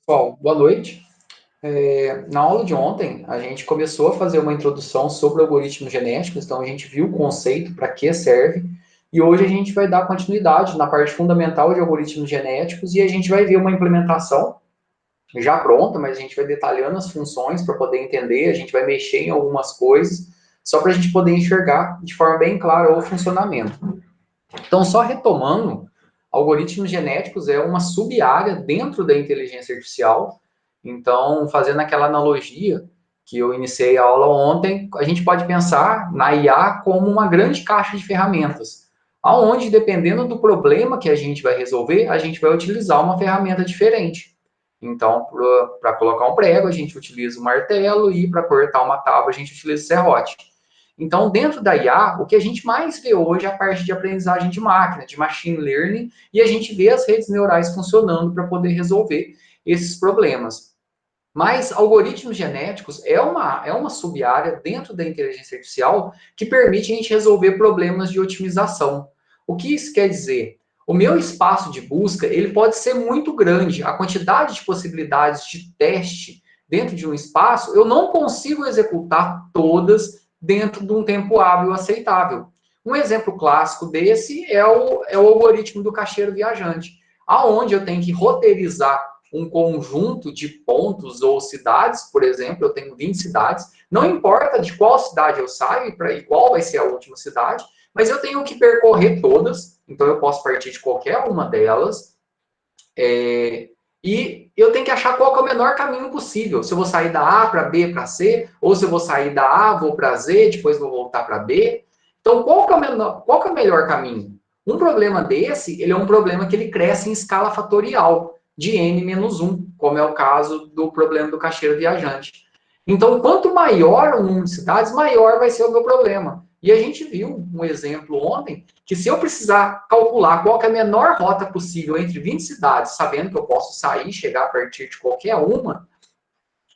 Bom, boa noite. Na aula de ontem, a gente começou a fazer uma introdução sobre algoritmos genéticos, então a gente viu o conceito, para que serve, e hoje a gente vai dar continuidade na parte fundamental de algoritmos genéticos e a gente vai ver uma implementação já pronta, mas a gente vai detalhando as funções para poder entender, a gente vai mexer em algumas coisas, só para a gente poder enxergar de forma bem clara o funcionamento. Então, só retomando, algoritmos genéticos é uma sub-área dentro da inteligência artificial. Então, fazendo aquela analogia que eu iniciei a aula ontem, a gente pode pensar na IA como uma grande caixa de ferramentas, aonde, dependendo do problema que a gente vai resolver, a gente vai utilizar uma ferramenta diferente. Então, para colocar um prego, a gente utiliza o martelo e para cortar uma tábua, a gente utiliza o serrote. Então, dentro da IA, o que a gente mais vê hoje é a parte de aprendizagem de máquina, de machine learning, e a gente vê as redes neurais funcionando para poder resolver esses problemas. Mas algoritmos genéticos é uma sub-área dentro da inteligência artificial que permite a gente resolver problemas de otimização. O que isso quer dizer? O meu espaço de busca ele pode ser muito grande. A quantidade de possibilidades de teste dentro de um espaço, eu não consigo executar todas dentro de um tempo hábil aceitável. Um exemplo clássico desse é o algoritmo do caixeiro viajante, aonde eu tenho que roteirizar um conjunto de pontos ou cidades, por exemplo, eu tenho 20 cidades, não importa de qual cidade eu saio e qual vai ser a última cidade, mas eu tenho que percorrer todas, então eu posso partir de qualquer uma delas, e eu tenho que achar qual que é o menor caminho possível. Se eu vou sair da A para B para C, ou se eu vou sair da A, vou para Z, depois vou voltar para B. Então, qual que é o melhor caminho? Um problema desse, ele é um problema que ele cresce em escala fatorial, de n-1, como é o caso do problema do caixeiro viajante. Então, quanto maior o número de cidades, maior vai ser o meu problema. E a gente viu um exemplo ontem, que se eu precisar calcular qual que é a menor rota possível entre 20 cidades, sabendo que eu posso sair e chegar a partir de qualquer uma,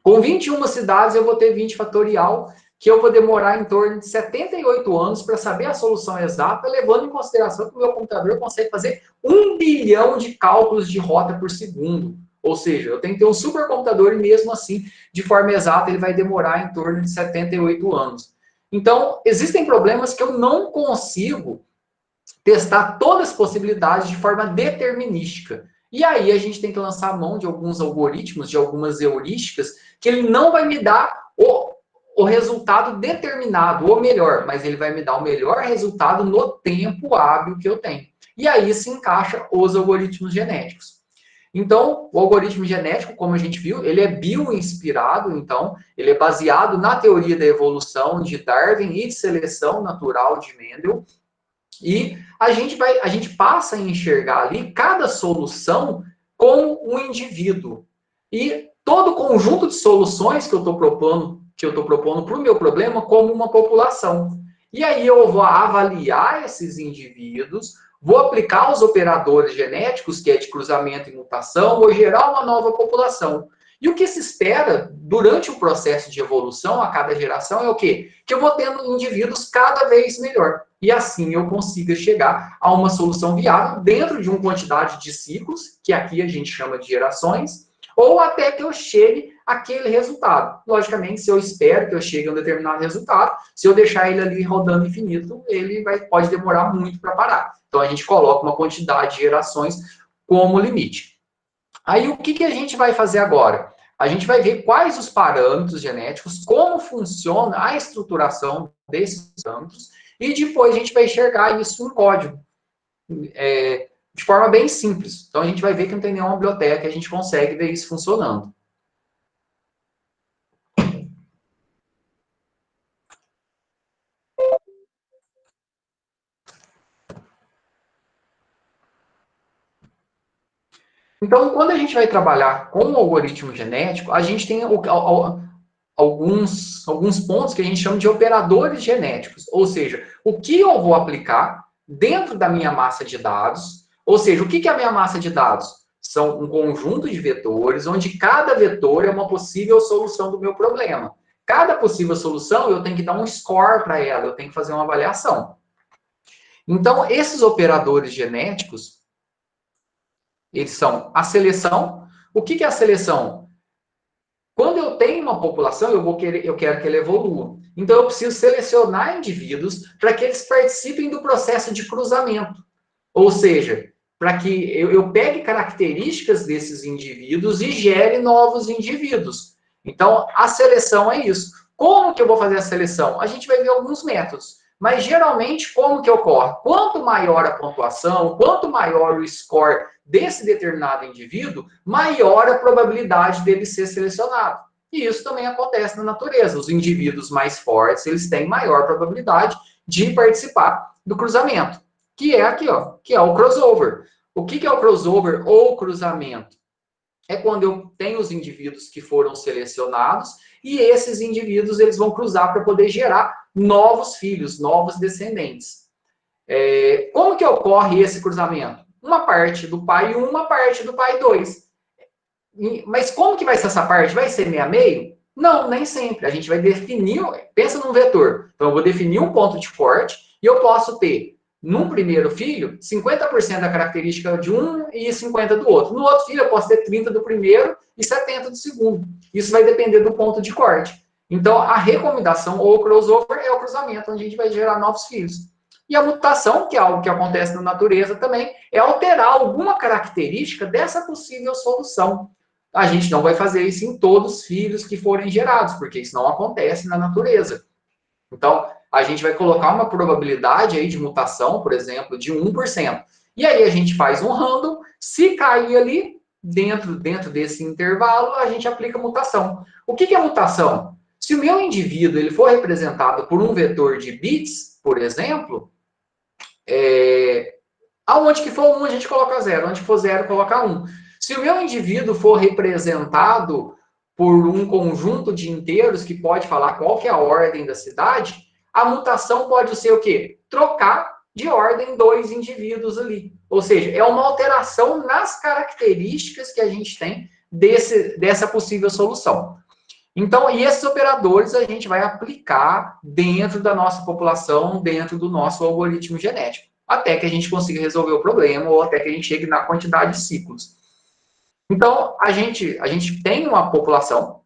com 21 cidades eu vou ter 20 fatorial, que eu vou demorar em torno de 78 anos para saber a solução exata, levando em consideração que o meu computador consegue fazer 1 bilhão de cálculos de rota por segundo. Ou seja, eu tenho que ter um supercomputador e mesmo assim, de forma exata, ele vai demorar em torno de 78 anos. Então, existem problemas que eu não consigo testar todas as possibilidades de forma determinística. E aí a gente tem que lançar a mão de alguns algoritmos, de algumas heurísticas, que ele não vai me dar o resultado determinado, ou melhor, mas ele vai me dar o melhor resultado no tempo hábil que eu tenho. E aí se encaixa os algoritmos genéticos. Então, o algoritmo genético, como a gente viu, ele é bioinspirado, então, ele é baseado na teoria da evolução de Darwin e de seleção natural de Mendel, e a gente passa a enxergar ali cada solução como um indivíduo. E todo conjunto de soluções que eu estou propondo para o meu problema como uma população. E aí eu vou avaliar esses indivíduos, vou aplicar os operadores genéticos, que é de cruzamento e mutação, vou gerar uma nova população. E o que se espera durante o processo de evolução a cada geração é o quê? Que eu vou tendo indivíduos cada vez melhor. E assim eu consiga chegar a uma solução viável dentro de uma quantidade de ciclos, que aqui a gente chama de gerações, ou até que eu chegue àquele resultado. Logicamente, se eu espero que eu chegue a um determinado resultado, se eu deixar ele ali rodando infinito, pode demorar muito para parar. Então a gente coloca uma quantidade de gerações como limite. Aí o que a gente vai fazer agora? A gente vai ver quais os parâmetros genéticos, como funciona a estruturação desses parâmetros, e depois a gente vai enxergar isso em código, de forma bem simples. Então a gente vai ver que não tem nenhuma biblioteca, a gente consegue ver isso funcionando. Então, quando a gente vai trabalhar com o algoritmo genético, a gente tem alguns pontos que a gente chama de operadores genéticos. Ou seja, o que eu vou aplicar dentro da minha massa de dados. Ou seja, o que é a minha massa de dados? São um conjunto de vetores, onde cada vetor é uma possível solução do meu problema. Cada possível solução, eu tenho que dar um score para ela, eu tenho que fazer uma avaliação. Então, esses operadores genéticos, eles são a seleção, O que é a seleção? Quando eu tenho uma população, eu quero que ela evolua. Então, eu preciso selecionar indivíduos para que eles participem do processo de cruzamento. Ou seja, para que eu pegue características desses indivíduos e gere novos indivíduos. Então, a seleção é isso. Como que eu vou fazer a seleção? A gente vai ver alguns métodos. Mas, geralmente, como que ocorre? Quanto maior a pontuação, quanto maior o score desse determinado indivíduo, maior a probabilidade dele ser selecionado. E isso também acontece na natureza. Os indivíduos mais fortes, eles têm maior probabilidade de participar do cruzamento, que é aqui, ó, que é o crossover. O que é o crossover ou cruzamento? É quando eu tenho os indivíduos que foram selecionados e esses indivíduos eles vão cruzar para poder gerar novos filhos, novos descendentes. Como que ocorre esse cruzamento? Uma parte do pai 1, uma parte do pai 2. Mas como que vai ser essa parte? Vai ser meio a meio? Não, nem sempre. A gente vai definir, pensa num vetor. Então, eu vou definir um ponto de corte e eu posso ter, num primeiro filho, 50% da característica de um e 50% do outro. No outro filho, eu posso ter 30% do primeiro e 70% do segundo. Isso vai depender do ponto de corte. Então, a recomendação ou crossover é o cruzamento, onde a gente vai gerar novos filhos. E a mutação, que é algo que acontece na natureza também, é alterar alguma característica dessa possível solução. A gente não vai fazer isso em todos os filhos que forem gerados, porque isso não acontece na natureza. Então, a gente vai colocar uma probabilidade aí de mutação, por exemplo, de 1%. E aí a gente faz um random, se cair ali, dentro desse intervalo, a gente aplica mutação. O que é mutação? Se o meu indivíduo ele for representado por um vetor de bits, por exemplo, aonde que for 1, a gente coloca 0. Onde for 0, coloca 1. Se o meu indivíduo for representado por um conjunto de inteiros que pode falar qual que é a ordem da cidade, a mutação pode ser o quê? Trocar de ordem 2 indivíduos ali. Ou seja, é uma alteração nas características que a gente tem dessa possível solução. Então, e esses operadores a gente vai aplicar dentro da nossa população, dentro do nosso algoritmo genético, até que a gente consiga resolver o problema ou até que a gente chegue na quantidade de ciclos. Então, a gente tem uma população,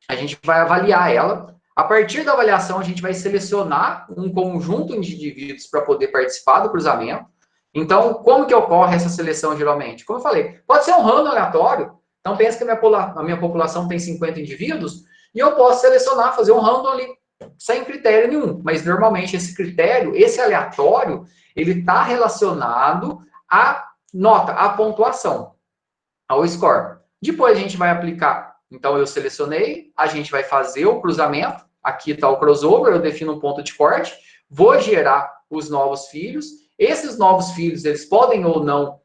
a gente vai avaliar ela. A partir da avaliação, a gente vai selecionar um conjunto de indivíduos para poder participar do cruzamento. Então, como que ocorre essa seleção geralmente? Como eu falei, pode ser um random aleatório. Então, pensa que a minha população tem 50 indivíduos e eu posso selecionar, fazer um random ali, sem critério nenhum. Mas, normalmente, esse critério, esse aleatório, ele está relacionado à nota, à pontuação, ao score. Depois, a gente vai aplicar. Então, eu selecionei, a gente vai fazer o cruzamento. Aqui está o crossover, eu defino um ponto de corte, vou gerar os novos filhos. Esses novos filhos, eles podem ou não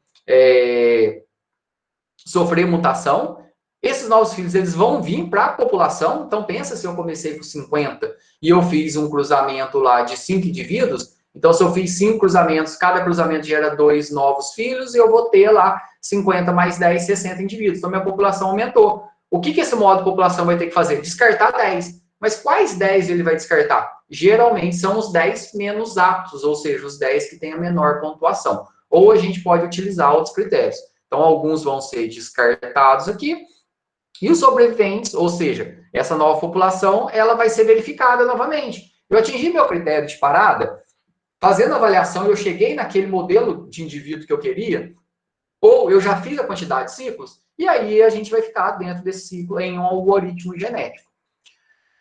sofrer mutação. Esses novos filhos, eles vão vir para a população. Então, pensa se eu comecei com 50 e eu fiz um cruzamento lá de 5 indivíduos. Então, se eu fiz 5 cruzamentos, cada cruzamento gera 2 novos filhos e eu vou ter lá 50 mais 10, 60 indivíduos. Então, minha população aumentou. O que esse modo de população vai ter que fazer? Descartar 10. Mas quais 10 ele vai descartar? Geralmente são os 10 menos aptos, ou seja, os 10 que têm a menor pontuação. Ou a gente pode utilizar outros critérios. Então, alguns vão ser descartados aqui. E os sobreviventes, ou seja, essa nova população, ela vai ser verificada novamente. Eu atingi meu critério de parada, fazendo a avaliação, eu cheguei naquele modelo de indivíduo que eu queria, ou eu já fiz a quantidade de ciclos, e aí a gente vai ficar dentro desse ciclo em um algoritmo genético.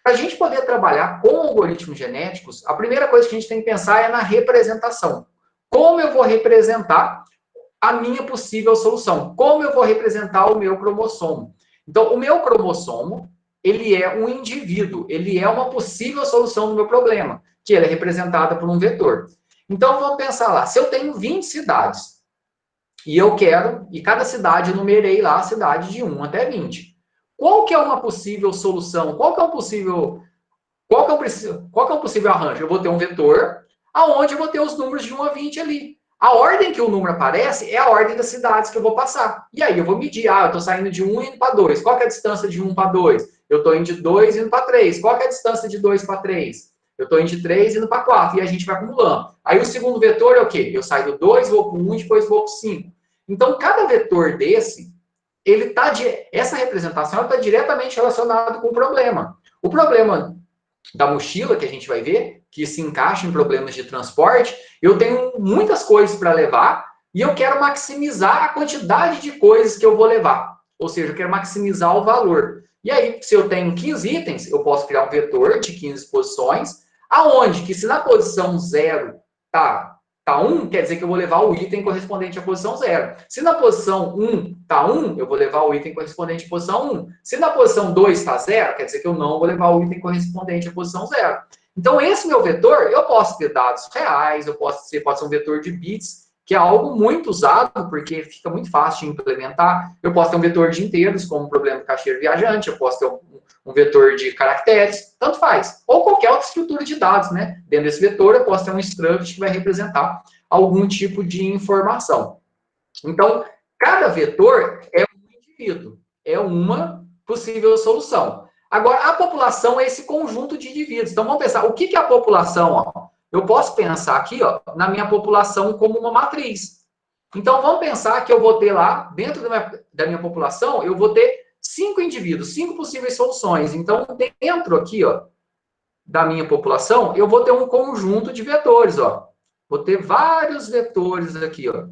Para a gente poder trabalhar com algoritmos genéticos, a primeira coisa que a gente tem que pensar é na representação. Como eu vou representar a minha possível solução? Como eu vou representar o meu cromossomo? Então, o meu cromossomo, ele é um indivíduo, ele é uma possível solução do meu problema, que ele é representada por um vetor. Então, vamos pensar lá, se eu tenho 20 cidades, e eu quero, e cada cidade eu numerei lá a cidade de 1 até 20. Qual que é uma possível solução? Qual que é um possível arranjo? Eu vou ter um vetor, aonde eu vou ter os números de 1 a 20 ali. A ordem que o número aparece é a ordem das cidades que eu vou passar. E aí eu vou medir, eu estou saindo de 1 indo para 2. Qual que é a distância de 1 para 2? Eu estou indo de 2 indo para 3. Qual que é a distância de 2 para 3? Eu estou indo de 3 indo para 4. E a gente vai acumulando. Aí o segundo vetor é o quê? Eu saio do 2, vou para o 1 e depois vou para o 5. Então, cada vetor desse, essa representação está diretamente relacionada com o problema. O problema da mochila, que a gente vai ver, que se encaixa em problemas de transporte, eu tenho muitas coisas para levar e eu quero maximizar a quantidade de coisas que eu vou levar. Ou seja, eu quero maximizar o valor. E aí, se eu tenho 15 itens, eu posso criar um vetor de 15 posições, aonde que se na posição 0 tá 1, quer dizer que eu vou levar o item correspondente à posição 0. Se na posição 1 está 1, eu vou levar o item correspondente à posição 1. Se na posição 2 está 0, quer dizer que eu não vou levar o item correspondente à posição 0. Então, esse meu vetor, eu posso ter dados reais, pode ser um vetor de bits, que é algo muito usado, porque fica muito fácil de implementar. Eu posso ter um vetor de inteiros, como o problema do caixeiro viajante, eu posso ter um vetor de caracteres, tanto faz. Ou qualquer outra estrutura de dados, né? Dentro desse vetor, eu posso ter um struct que vai representar algum tipo de informação. Então, cada vetor é um indivíduo, é uma possível solução. Agora, a população é esse conjunto de indivíduos. Então, vamos pensar, o que é a população? Ó? Eu posso pensar aqui, ó, na minha população como uma matriz. Então, vamos pensar que eu vou ter lá, dentro da minha população, eu vou ter 5 indivíduos, 5 possíveis soluções. Então, dentro aqui, ó, da minha população, eu vou ter um conjunto de vetores, ó. Vou ter vários vetores aqui, ó.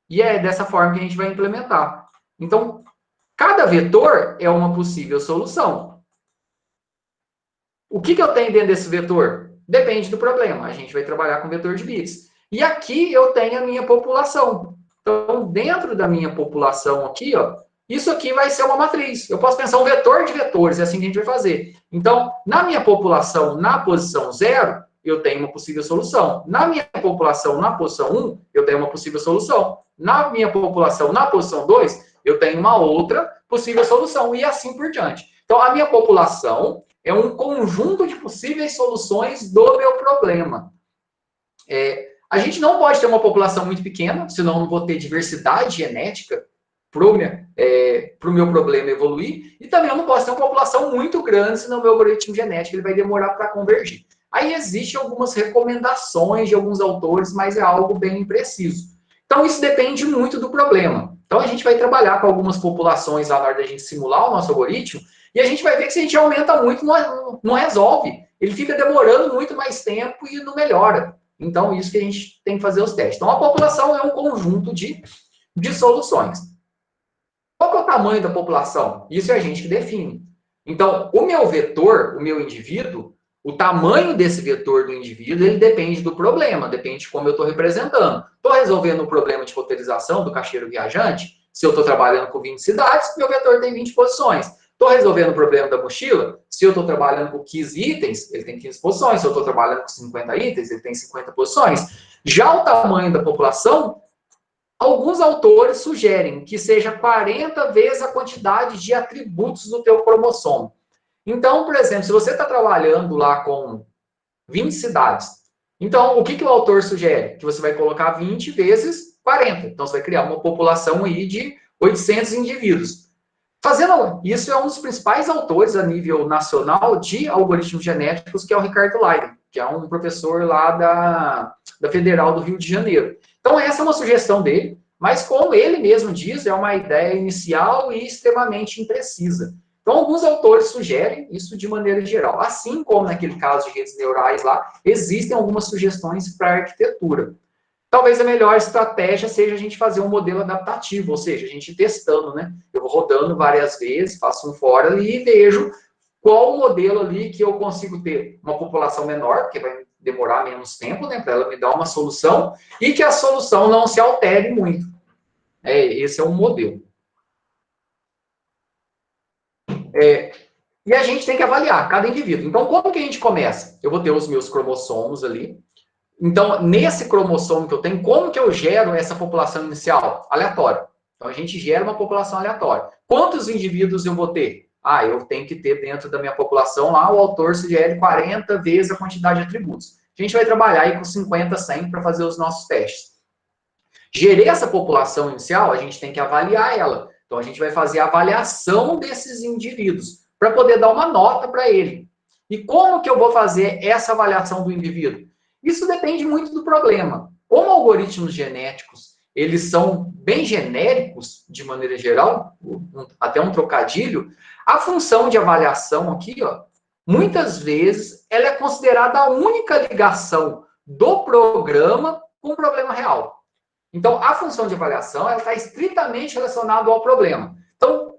E é dessa forma que a gente vai implementar. Então, cada vetor é uma possível solução. O que eu tenho dentro desse vetor? Depende do problema. A gente vai trabalhar com vetor de bits. E aqui eu tenho a minha população. Então, dentro da minha população aqui, ó, isso aqui vai ser uma matriz. Eu posso pensar um vetor de vetores, é assim que a gente vai fazer. Então, na minha população, na posição 0, eu tenho uma possível solução. Na minha população, na posição 1, eu tenho uma possível solução. Na minha população, na posição 2, eu tenho uma outra possível solução. E assim por diante. Então, a minha população é um conjunto de possíveis soluções do meu problema. A gente não pode ter uma população muito pequena, senão eu não vou ter diversidade genética para o meu problema evoluir. E também eu não posso ter uma população muito grande, senão o meu algoritmo genético ele vai demorar para convergir. Aí existem algumas recomendações de alguns autores, mas é algo bem impreciso. Então, isso depende muito do problema. Então, a gente vai trabalhar com algumas populações lá na hora da gente simular o nosso algoritmo, e a gente vai ver que se a gente aumenta muito, não resolve. Ele fica demorando muito mais tempo e não melhora. Então, isso que a gente tem que fazer os testes. Então, a população é um conjunto de soluções. Qual que é o tamanho da população? Isso é a gente que define. Então, o meu vetor, o meu indivíduo, o tamanho desse vetor do indivíduo, ele depende do problema, depende de como eu estou representando. Estou resolvendo o problema de roteirização do caixeiro viajante? Se eu estou trabalhando com 20 cidades, meu vetor tem 20 posições. Estou resolvendo o problema da mochila? Se eu estou trabalhando com 15 itens, ele tem 15 posições. Se eu estou trabalhando com 50 itens, ele tem 50 posições. Já o tamanho da população, alguns autores sugerem que seja 40 vezes a quantidade de atributos do teu cromossomo. Então, por exemplo, se você está trabalhando lá com 20 cidades, então o que o autor sugere? Que você vai colocar 20 vezes 40. Então, você vai criar uma população aí de 800 indivíduos. Fazendo isso, é um dos principais autores a nível nacional de algoritmos genéticos, que é o Ricardo Leiden, que é um professor lá da Federal do Rio de Janeiro. Então, essa é uma sugestão dele, mas como ele mesmo diz, é uma ideia inicial e extremamente imprecisa. Então, alguns autores sugerem isso de maneira geral. Assim como naquele caso de redes neurais lá, existem algumas sugestões para a arquitetura. Talvez a melhor estratégia seja a gente fazer um modelo adaptativo, ou seja, a gente testando, né? Eu vou rodando várias vezes, faço um for ali e vejo qual modelo ali que eu consigo ter uma população menor, porque vai demorar menos tempo, né? Para ela me dar uma solução, e que a solução não se altere muito. Esse é um modelo. E a gente tem que avaliar cada indivíduo. Então, como que a gente começa? Eu vou ter os meus cromossomos ali. Então, nesse cromossomo que eu tenho, como que eu gero essa população inicial? Aleatório. Então, a gente gera uma população aleatória. Quantos indivíduos eu vou ter? Eu tenho que ter dentro da minha população lá, o autor sugere 40 vezes a quantidade de atributos. A gente vai trabalhar aí com 50, 100 para fazer os nossos testes. Gerei essa população inicial, a gente tem que avaliar ela. Então, a gente vai fazer a avaliação desses indivíduos para poder dar uma nota para ele. E como que eu vou fazer essa avaliação do indivíduo? Isso depende muito do problema. Como algoritmos genéticos, eles são bem genéricos, de maneira geral, até um trocadilho, a função de avaliação aqui, ó, muitas vezes, ela é considerada a única ligação do programa com o problema real. Então, a função de avaliação, ela está estritamente relacionada ao problema. Então,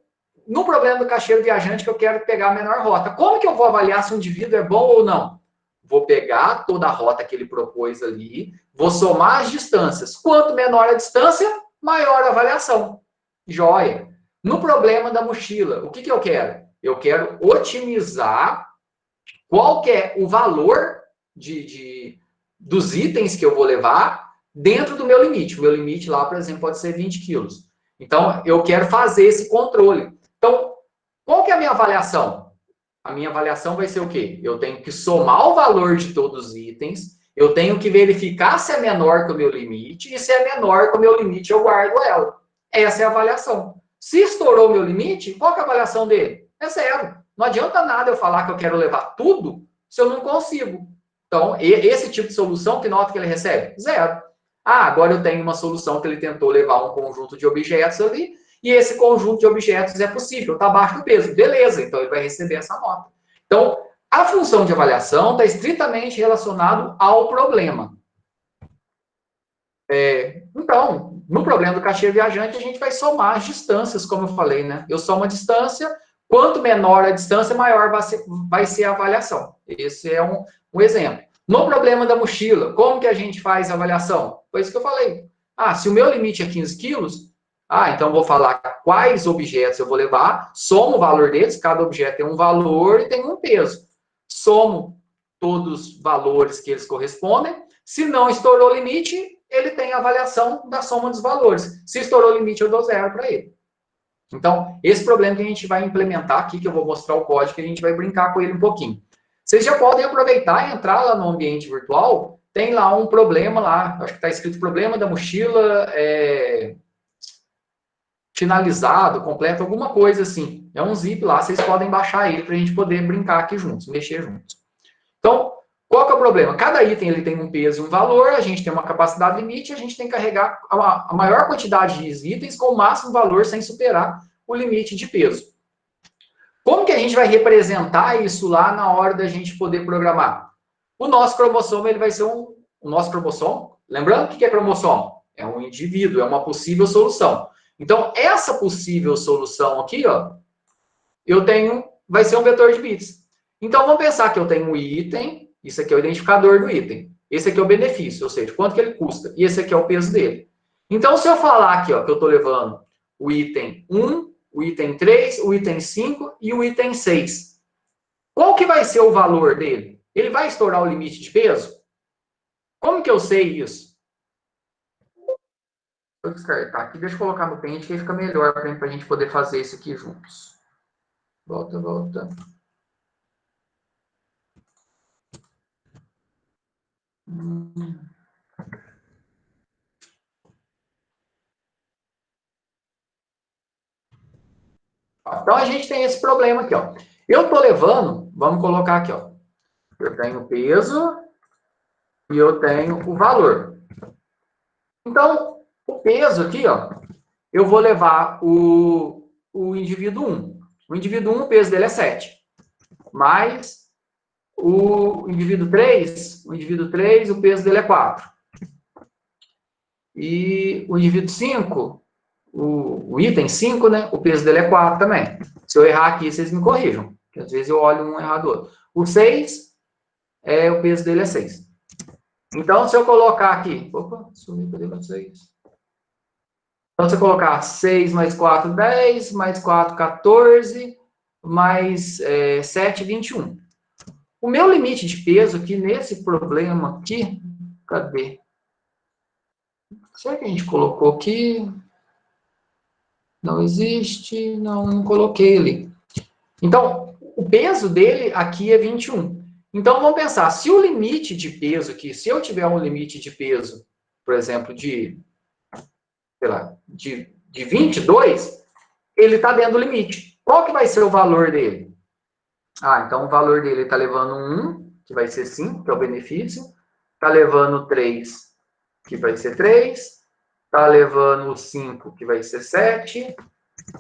no problema do caixeiro viajante, que eu quero pegar a menor rota, como que eu vou avaliar se um indivíduo é bom ou não? Vou pegar toda a rota que ele propôs ali, vou somar as distâncias. Quanto menor a distância, maior a avaliação. Joia. No problema da mochila, o que eu quero? Eu quero otimizar qual que é o valor dos itens que eu vou levar dentro do meu limite. O meu limite lá, por exemplo, pode ser 20 quilos. Então, eu quero fazer esse controle. Então, qual que é a minha avaliação? A minha avaliação vai ser o quê? Eu tenho que somar o valor de todos os itens, eu tenho que verificar se é menor que o meu limite, e se é menor que o meu limite, eu guardo ela. Essa é a avaliação. Se estourou o meu limite, qual que é a avaliação dele? É zero. Não adianta nada eu falar que eu quero levar tudo se eu não consigo. Então, esse tipo de solução, que nota que ele recebe? Zero. Ah, agora eu tenho uma solução que ele tentou levar um conjunto de objetos ali, e esse conjunto de objetos é possível, está abaixo do peso. Beleza, então ele vai receber essa nota. Então, a função de avaliação está estritamente relacionada ao problema. Então, no problema do caixeiro viajante, a gente vai somar as distâncias, como eu falei, né? Eu somo a distância, quanto menor a distância, maior vai ser a avaliação. Esse é um exemplo. No problema da mochila, como que a gente faz a avaliação? Foi isso que eu falei. Ah, se o meu limite é 15 quilos, então vou falar quais objetos eu vou levar, somo o valor deles, cada objeto tem um valor e tem um peso. Somo todos os valores que eles correspondem. Se não estourou o limite, ele tem a avaliação da soma dos valores. Se estourou o limite, eu dou zero para ele. Então, esse problema que a gente vai implementar aqui, que eu vou mostrar o código, que a gente vai brincar com ele um pouquinho. Vocês já podem aproveitar e entrar lá no ambiente virtual, tem lá um problema lá, acho que está escrito problema da mochila finalizado, completo, alguma coisa assim. É um zip lá, vocês podem baixar ele para a gente poder brincar aqui juntos, mexer juntos. Então, qual que é o problema? Cada item ele tem um peso e um valor, a gente tem uma capacidade limite, a gente tem que carregar a maior quantidade de itens com o máximo valor sem superar o limite de peso. Como que a gente vai representar isso lá na hora da gente poder programar? O nosso cromossomo, ele vai ser o nosso cromossomo. Lembrando o que é cromossomo? É um indivíduo, é uma possível solução. Então, essa possível solução aqui, ó, vai ser um vetor de bits. Então, vamos pensar que eu tenho um item, isso aqui é o identificador do item. Esse aqui é o benefício, ou seja, quanto que ele custa. E esse aqui é o peso dele. Então, se eu falar aqui, ó, que eu estou levando o item 1, o item 3, o item 5 e o item 6. Qual que vai ser o valor dele? Ele vai estourar o limite de peso? Como que eu sei isso? Vou descartar aqui, deixa eu colocar no Paint que fica melhor para a gente poder fazer isso aqui juntos. Volta, volta. Então, a gente tem esse problema aqui, ó. Eu estou levando, vamos colocar aqui, ó. Eu tenho peso e eu tenho o valor. Então, o peso aqui, ó, eu vou levar o indivíduo 1. O indivíduo 1, o peso dele é 7. Mais o indivíduo 3, o peso dele é 4. E o indivíduo 5, o item 5, né, o peso dele é 4 também. Se eu errar aqui, vocês me corrijam, porque às vezes eu olho um errado do outro. O 6, o peso dele é 6. Então, se eu colocar aqui... Opa, sumiu, cadê vocês? Então, se eu colocar 6 mais 4, 10, mais 4, 14, mais 7, 21. O meu limite de peso aqui, nesse problema aqui... Cadê? Será que a gente colocou aqui? Não existe, não coloquei ali. Então, o peso dele aqui é 21. Então, vamos pensar, se o limite de peso aqui, se eu tiver um limite de peso, por exemplo, de 22, ele está dentro do limite. Qual que vai ser o valor dele? Então o valor dele está levando 1, que vai ser 5, que é o benefício. Está levando 3, que vai ser 3. Tá levando 5, que vai ser 7.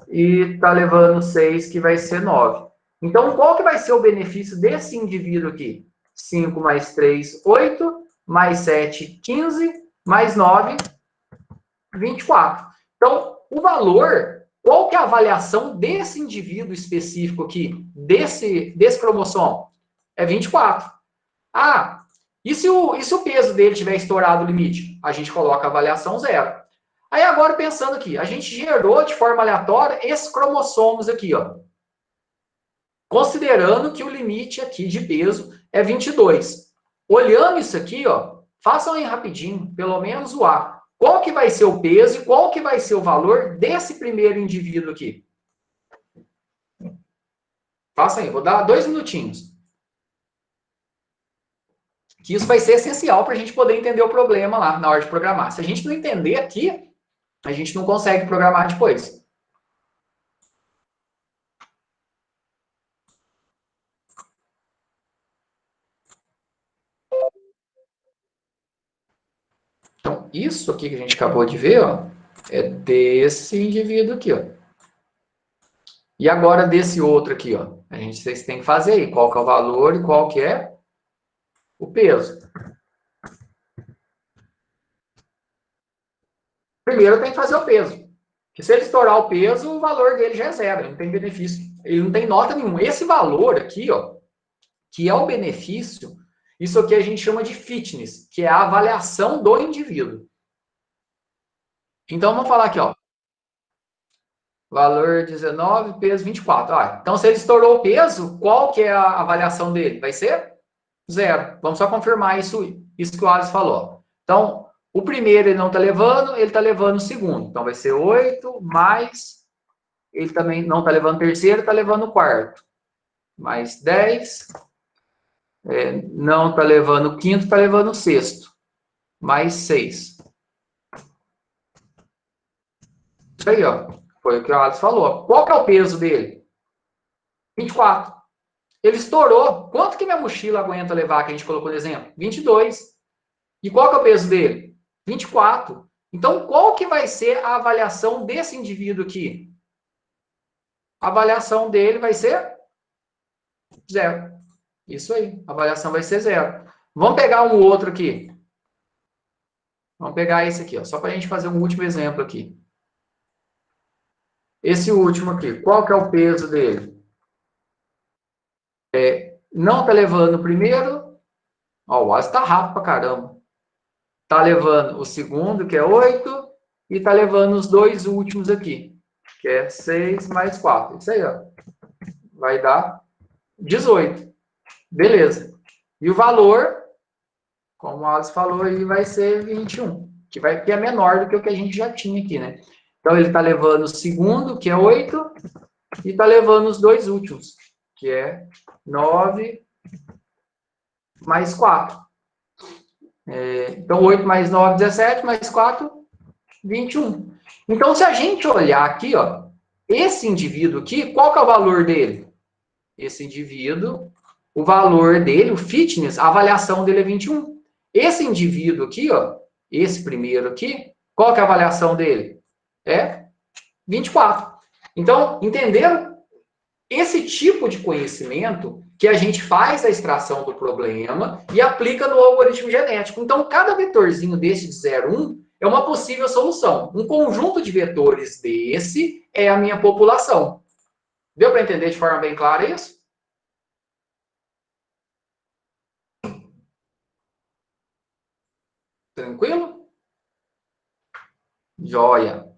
E tá levando 6, que vai ser 9. Então, qual que vai ser o benefício desse indivíduo aqui? 5 mais 3, 8. Mais 7, 15. Mais 9, 24. Então, o valor, qual que é a avaliação desse indivíduo específico aqui, desse cromossomo? É 24. Ah, e se o peso dele tiver estourado o limite? A gente coloca a avaliação 0. Aí agora pensando aqui, a gente gerou de forma aleatória esses cromossomos aqui, ó. Considerando que o limite aqui de peso é 22. Olhando isso aqui, ó, façam aí rapidinho, pelo menos o A. Qual que vai ser o peso e qual que vai ser o valor desse primeiro indivíduo aqui? Façam aí, vou dar 2 minutinhos. Que isso vai ser essencial para a gente poder entender o problema lá na hora de programar. Se a gente não entender aqui, a gente não consegue programar depois. Então, isso aqui que a gente acabou de ver, ó, é desse indivíduo aqui, ó. E agora desse outro aqui, ó. Vocês têm que fazer aí qual que é o valor e qual que é o peso. Primeiro tem que fazer o peso. Porque se ele estourar o peso, o valor dele já é 0, ele não tem benefício. Ele não tem nota nenhuma. Esse valor aqui, ó, que é o benefício, isso aqui a gente chama de fitness, que é a avaliação do indivíduo. Então, vamos falar aqui, ó. Valor 19, peso 24. Ah, então, se ele estourou o peso, qual que é a avaliação dele? Vai ser 0. Vamos só confirmar isso que o Alisson falou. Então, o primeiro ele não está levando, ele está levando o segundo. Então, vai ser 8 mais... Ele também não está levando o terceiro, está levando o quarto. Mais 10. Não está levando o quinto, está levando o sexto. Mais 6. Isso aí, ó. Foi o que o Alisson falou. Qual que é o peso dele? 24. Ele estourou. Quanto que minha mochila aguenta levar, que a gente colocou no exemplo? 22. E qual que é o peso dele? 24. Então, qual que vai ser a avaliação desse indivíduo aqui? A avaliação dele vai ser 0. Isso aí. A avaliação vai ser 0. Vamos pegar um outro aqui. Vamos pegar esse aqui, ó, só para a gente fazer um último exemplo aqui. Esse último aqui, qual que é o peso dele? Não está levando o primeiro. Ó, o Asa está rápido pra caramba. Está levando o segundo, que é 8, e está levando os dois últimos aqui, que é 6 mais 4. Isso aí, ó. Vai dar 18. Beleza. E o valor, como o Asa falou aí, vai ser 21, que é menor do que o que a gente já tinha aqui, né? Então, ele está levando o segundo, que é 8, e está levando os dois últimos, que é 9 mais 4. Então, 8 mais 9, 17, mais 4, 21. Então, se a gente olhar aqui, ó, esse indivíduo aqui, qual que é o valor dele? Esse indivíduo, o valor dele, o fitness, a avaliação dele é 21. Esse indivíduo aqui, ó, esse primeiro aqui, qual que é a avaliação dele? É 24. Então, entenderam? Esse tipo de conhecimento que a gente faz a extração do problema e aplica no algoritmo genético. Então, cada vetorzinho desse de 0, 1 é uma possível solução. Um conjunto de vetores desse é a minha população. Deu para entender de forma bem clara isso? Tranquilo? Joia.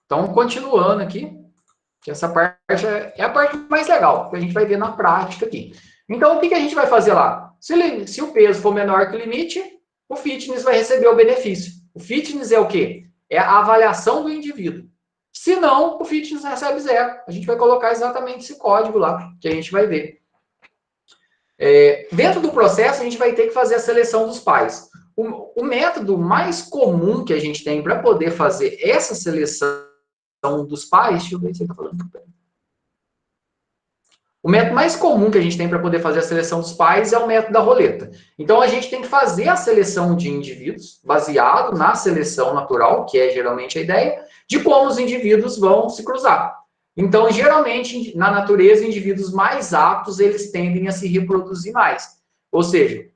Então, continuando aqui, que essa parte é a parte mais legal, que a gente vai ver na prática aqui. Então, o que a gente vai fazer lá? Se o peso for menor que o limite, o fitness vai receber o benefício. O fitness é o quê? É a avaliação do indivíduo. Se não, o fitness recebe 0. A gente vai colocar exatamente esse código lá, que a gente vai ver. Dentro do processo, a gente vai ter que fazer a seleção dos pais. O método mais comum que a gente tem para poder fazer essa seleção dos pais, deixa eu ver se ele está falando. O método mais comum que a gente tem para poder fazer a seleção dos pais é o método da roleta. Então, a gente tem que fazer a seleção de indivíduos baseado na seleção natural, que é geralmente a ideia, de como os indivíduos vão se cruzar. Então, geralmente, na natureza, indivíduos mais aptos, eles tendem a se reproduzir mais. Ou seja,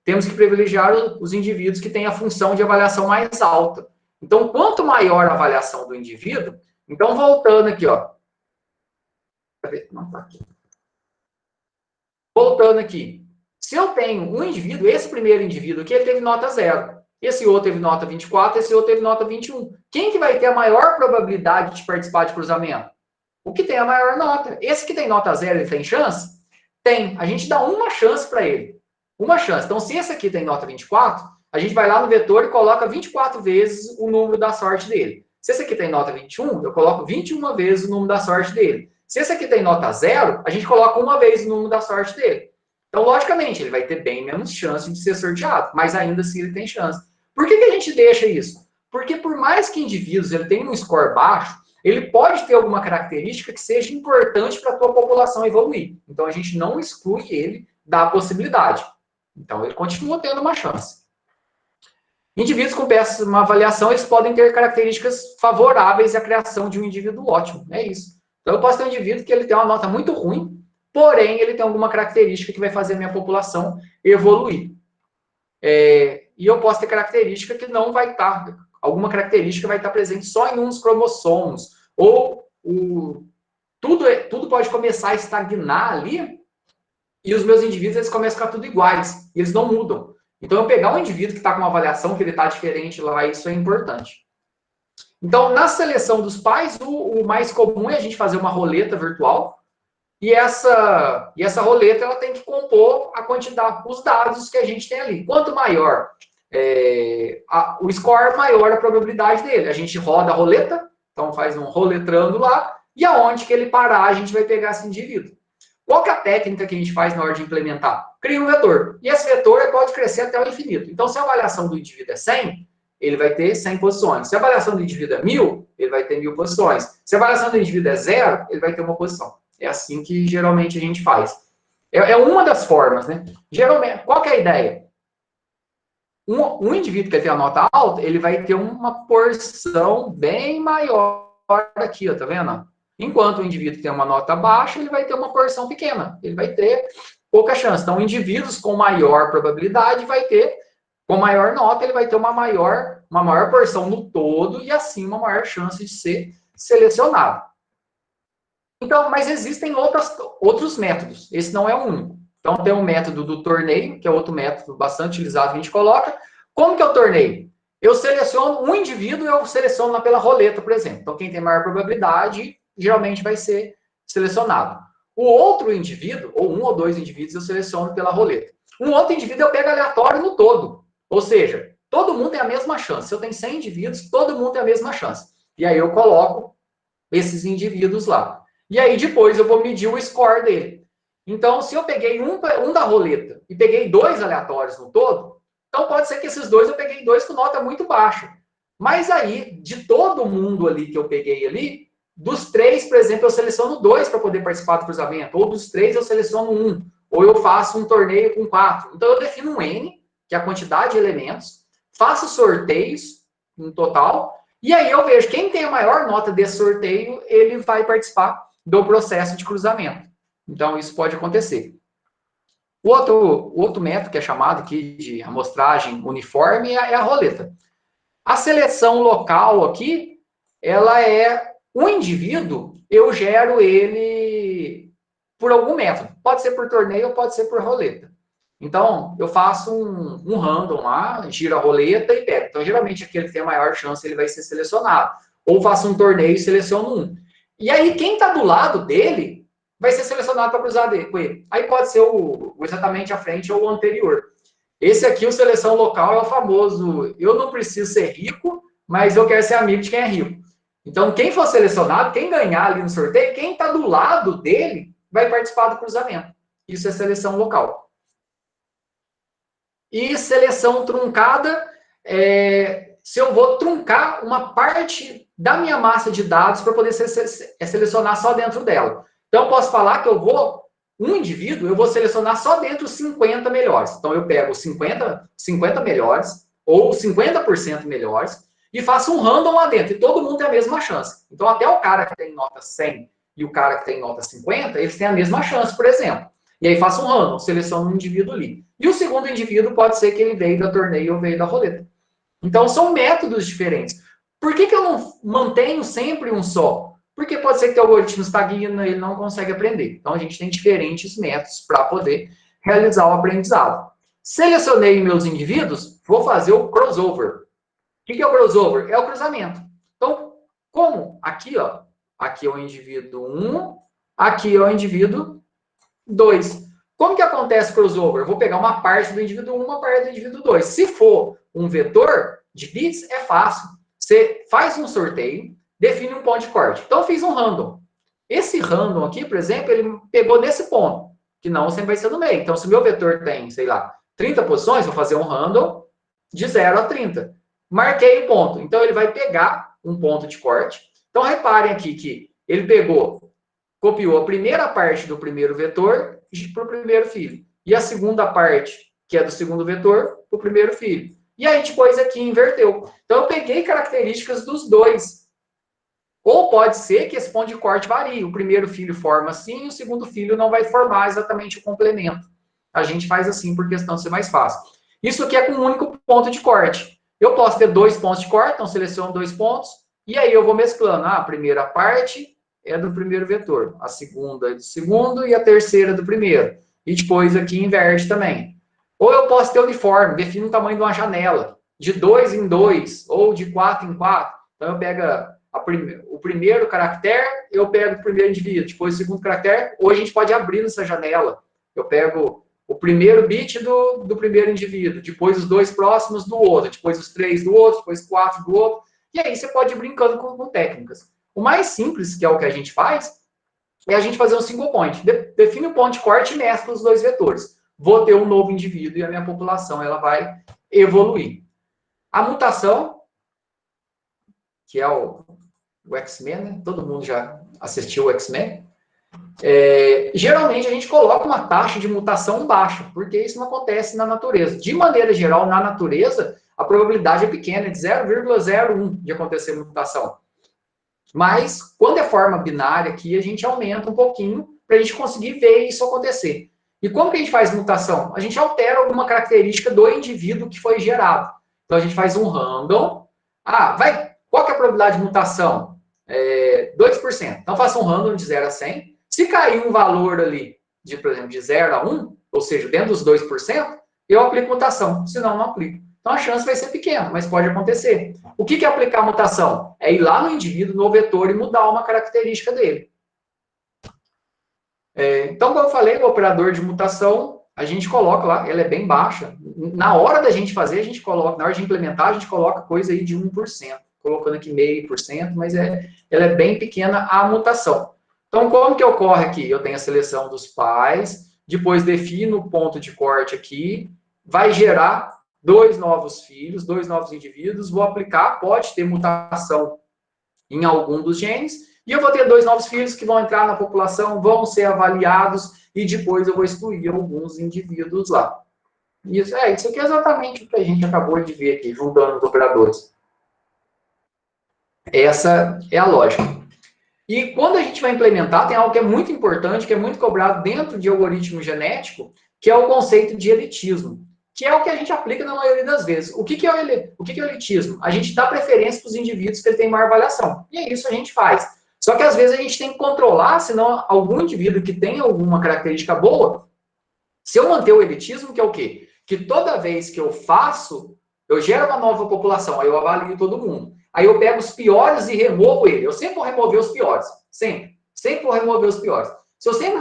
temos que privilegiar os indivíduos que têm a função de avaliação mais alta. Então, quanto maior a avaliação do indivíduo, então, voltando aqui, ó. Não, tá aqui. Voltando aqui. Se eu tenho um indivíduo, esse primeiro indivíduo aqui, ele teve nota 0. Esse outro teve nota 24, esse outro teve nota 21. Quem que vai ter a maior probabilidade de participar de cruzamento? O que tem a maior nota. Esse que tem nota 0, ele tem chance? Tem. A gente dá uma chance para ele. Uma chance. Então, se esse aqui tem nota 24, a gente vai lá no vetor e coloca 24 vezes o número da sorte dele. Se esse aqui tem nota 21, eu coloco 21 vezes o número da sorte dele. Se esse aqui tem nota 0, a gente coloca uma vez o número da sorte dele. Então, logicamente, ele vai ter bem menos chance de ser sorteado, mas ainda assim ele tem chance. Por que a gente deixa isso? Porque por mais que indivíduos ele tenha um score baixo, ele pode ter alguma característica que seja importante para a tua população evoluir. Então, a gente não exclui ele da possibilidade. Então, ele continua tendo uma chance. Indivíduos com péssima avaliação, eles podem ter características favoráveis à criação de um indivíduo ótimo. É isso. Então, eu posso ter um indivíduo que ele tem uma nota muito ruim, porém, ele tem alguma característica que vai fazer a minha população evoluir. E eu posso ter característica que não vai estar, alguma característica vai estar presente só em um dos cromossomos, ou tudo pode começar a estagnar ali, e os meus indivíduos eles começam a ficar tudo iguais, e eles não mudam. Então, eu pegar um indivíduo que está com uma avaliação que ele está diferente lá, isso é importante. Então, na seleção dos pais, o mais comum é a gente fazer uma roleta virtual, e essa roleta ela tem que compor a quantidade, os dados que a gente tem ali. Quanto maior o score, maior a probabilidade dele. A gente roda a roleta, então faz um roletrando lá, e aonde que ele parar, a gente vai pegar esse indivíduo. Qual que é a técnica que a gente faz na hora de implementar? Cria um vetor. E esse vetor pode crescer até o infinito. Então, se a avaliação do indivíduo é 100, ele vai ter 100 posições. Se a avaliação do indivíduo é 1000, ele vai ter 1000 posições. Se a avaliação do indivíduo é 0, ele vai ter uma posição. É assim que geralmente a gente faz. É uma das formas, né? Geralmente, qual que é a ideia? Um indivíduo que tem a nota alta, ele vai ter uma porção bem maior aqui, ó, tá vendo? Enquanto o indivíduo que tem uma nota baixa, ele vai ter uma porção pequena. Ele vai ter pouca chance. Então, indivíduos com maior probabilidade vai ter, com maior nota, ele vai ter uma maior porção no todo e, assim, uma maior chance de ser selecionado. Então, mas existem outros métodos. Esse não é o único. Então, tem o método do torneio, que é outro método bastante utilizado que a gente coloca. Como que é o torneio? Eu seleciono um indivíduo, eu seleciono pela roleta, por exemplo. Então, quem tem maior probabilidade, geralmente vai ser selecionado. O outro indivíduo, ou um ou dois indivíduos, eu seleciono pela roleta. Um outro indivíduo eu pego aleatório no todo. Ou seja, todo mundo tem a mesma chance. Se eu tenho 100 indivíduos, todo mundo tem a mesma chance. E aí eu coloco esses indivíduos lá. E aí depois eu vou medir o score dele. Então, se eu peguei um da roleta e peguei 2 aleatórios no todo, então pode ser que esses 2 eu peguei 2 com nota muito baixa. Mas aí, de todo mundo ali que eu peguei ali, dos 3, por exemplo, eu seleciono 2 para poder participar do cruzamento. Ou dos 3 eu seleciono 1. Ou eu faço um torneio com 4. Então eu defino um N, que é a quantidade de elementos, faço sorteios no total, e aí eu vejo quem tem a maior nota desse sorteio, ele vai participar do processo de cruzamento. Então, isso pode acontecer. O outro método que é chamado aqui de amostragem uniforme é a roleta. A seleção local aqui, ela é um indivíduo, eu gero ele por algum método. Pode ser por torneio ou pode ser por roleta. Então, eu faço um random lá, giro a roleta e pego. Então, geralmente, aquele que tem a maior chance, ele vai ser selecionado. Ou faço um torneio e seleciono um. E aí, quem está do lado dele vai ser selecionado para cruzar com ele. Aí pode ser o exatamente à frente ou o anterior. Esse aqui, o seleção local, é o famoso, eu não preciso ser rico, mas eu quero ser amigo de quem é rico. Então, quem for selecionado, quem ganhar ali no sorteio, quem está do lado dele, vai participar do cruzamento. Isso é seleção local. E seleção truncada, se eu vou truncar uma parte da minha massa de dados para poder selecionar só dentro dela. Então, eu posso falar que um indivíduo, eu vou selecionar só dentro dos 50 melhores. Então, eu pego os 50 melhores, ou 50% melhores, e faço um random lá dentro. E todo mundo tem a mesma chance. Então, até o cara que tem nota 100 e o cara que tem nota 50, eles têm a mesma chance, por exemplo. E aí faço um random, seleciono um indivíduo ali. E o segundo indivíduo pode ser que ele veio da torneio ou veio da roleta. Então, são métodos diferentes. Por que eu não mantenho sempre um só? Porque pode ser que o algoritmo estagna, ele não consegue aprender. Então, a gente tem diferentes métodos para poder realizar o aprendizado. Selecionei meus indivíduos, vou fazer o crossover. O que é o crossover? É o cruzamento. Então, como? Aqui, ó, aqui é o indivíduo 1, aqui é o indivíduo 2. Como que acontece o crossover? Eu vou pegar uma parte do indivíduo 1, uma parte do indivíduo 2. Se for um vetor de bits, é fácil. Você faz um sorteio, define um ponto de corte. Então, eu fiz um random. Esse random aqui, por exemplo, ele pegou nesse ponto, que não sempre vai ser no meio. Então, se o meu vetor tem, sei lá, 30 posições, vou fazer um random de 0 a 30. Marquei o ponto. Então, ele vai pegar um ponto de corte. Então, reparem aqui que ele copiou a primeira parte do primeiro vetor para o primeiro filho. E a segunda parte, que é do segundo vetor, para o primeiro filho. E aí, depois aqui inverteu. Então, eu peguei características dos dois. Ou pode ser que esse ponto de corte varie. O primeiro filho forma assim, o segundo filho não vai formar exatamente o complemento. A gente faz assim por questão de ser mais fácil. Isso aqui é com um único ponto de corte. Eu posso ter 2 pontos de corte, então seleciono 2 pontos, e aí eu vou mesclando. A primeira parte é do primeiro vetor, a segunda é do segundo e a terceira é do primeiro. E depois aqui inverte também. Ou eu posso ter uniforme, defino o tamanho de uma janela, de 2 em 2, ou de 4 em 4. Então eu pego o primeiro caractere, eu pego o primeiro indivíduo, depois o segundo caractere, ou a gente pode abrir nessa janela. Eu pego o primeiro bit do primeiro indivíduo, depois os 2 próximos do outro, depois os 3 do outro, depois 4 do outro, e aí você pode ir brincando com técnicas. O mais simples, que é o que a gente faz, é a gente fazer um single point. Define o ponto de corte e mescla os 2 vetores. Vou ter um novo indivíduo e a minha população ela vai evoluir. A mutação, que é o X-Men, né? Todo mundo já assistiu o X-Men. Geralmente a gente coloca uma taxa de mutação baixa, porque isso não acontece na natureza. De maneira geral, na natureza, a probabilidade é pequena, é de 0,01 de acontecer mutação. Mas, quando é forma binária aqui, a gente aumenta um pouquinho para a gente conseguir ver isso acontecer. E como que a gente faz mutação? A gente altera alguma característica do indivíduo que foi gerado. Então, a gente faz um random. Qual que é a probabilidade de mutação? 2%. Então, faça um random de 0 a 100. Se cair um valor ali, por exemplo, de 0 a 1, ou seja, dentro dos 2%, eu aplico mutação. Senão, não aplico. Então, a chance vai ser pequena, mas pode acontecer. O que é aplicar mutação? É ir lá no indivíduo, no vetor, e mudar uma característica dele. Então, como eu falei, o operador de mutação, a gente coloca lá, ela é bem baixa. Na hora da gente fazer, a gente coloca, na hora de implementar, a gente coloca coisa aí de 1%. Colocando aqui 0,5%, mas ela é bem pequena a mutação. Então, como que ocorre aqui? Eu tenho a seleção dos pais, depois defino o ponto de corte aqui, vai gerar 2 novos filhos, 2 novos indivíduos, vou aplicar, pode ter mutação em algum dos genes, e eu vou ter 2 novos filhos que vão entrar na população, vão ser avaliados, e depois eu vou excluir alguns indivíduos lá. Isso aqui é exatamente o que a gente acabou de ver aqui, juntando os operadores. Essa é a lógica. E quando a gente vai implementar, tem algo que é muito importante, que é muito cobrado dentro de algoritmo genético, que é o conceito de elitismo, que é o que a gente aplica na maioria das vezes. O que é o elitismo? A gente dá preferência para os indivíduos que ele tem maior avaliação. E é isso que a gente faz. Só que às vezes a gente tem que controlar, senão algum indivíduo que tem alguma característica boa, se eu manter o elitismo, que é o quê? Que toda vez que eu faço, eu gero uma nova população, aí eu avalio todo mundo. Aí eu pego os piores e removo ele. Eu sempre vou remover os piores. Sempre. Sempre vou remover os piores. Se eu sempre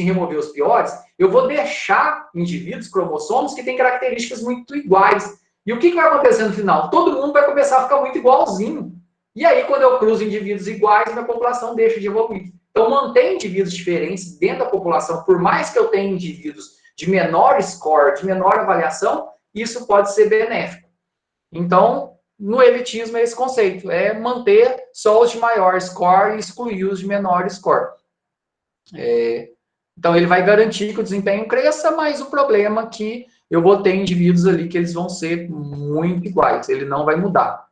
remover os piores, eu vou deixar indivíduos, cromossomos, que têm características muito iguais. E o que vai acontecer no final? Todo mundo vai começar a ficar muito igualzinho. E aí, quando eu cruzo indivíduos iguais, minha população deixa de evoluir. Então, manter indivíduos diferentes dentro da população, por mais que eu tenha indivíduos de menor score, de menor avaliação, isso pode ser benéfico. Então, no elitismo é esse conceito, é manter só os de maior score e excluir os de menor score. Então, ele vai garantir que o desempenho cresça, mas o problema é que eu vou ter indivíduos ali que eles vão ser muito iguais, ele não vai mudar.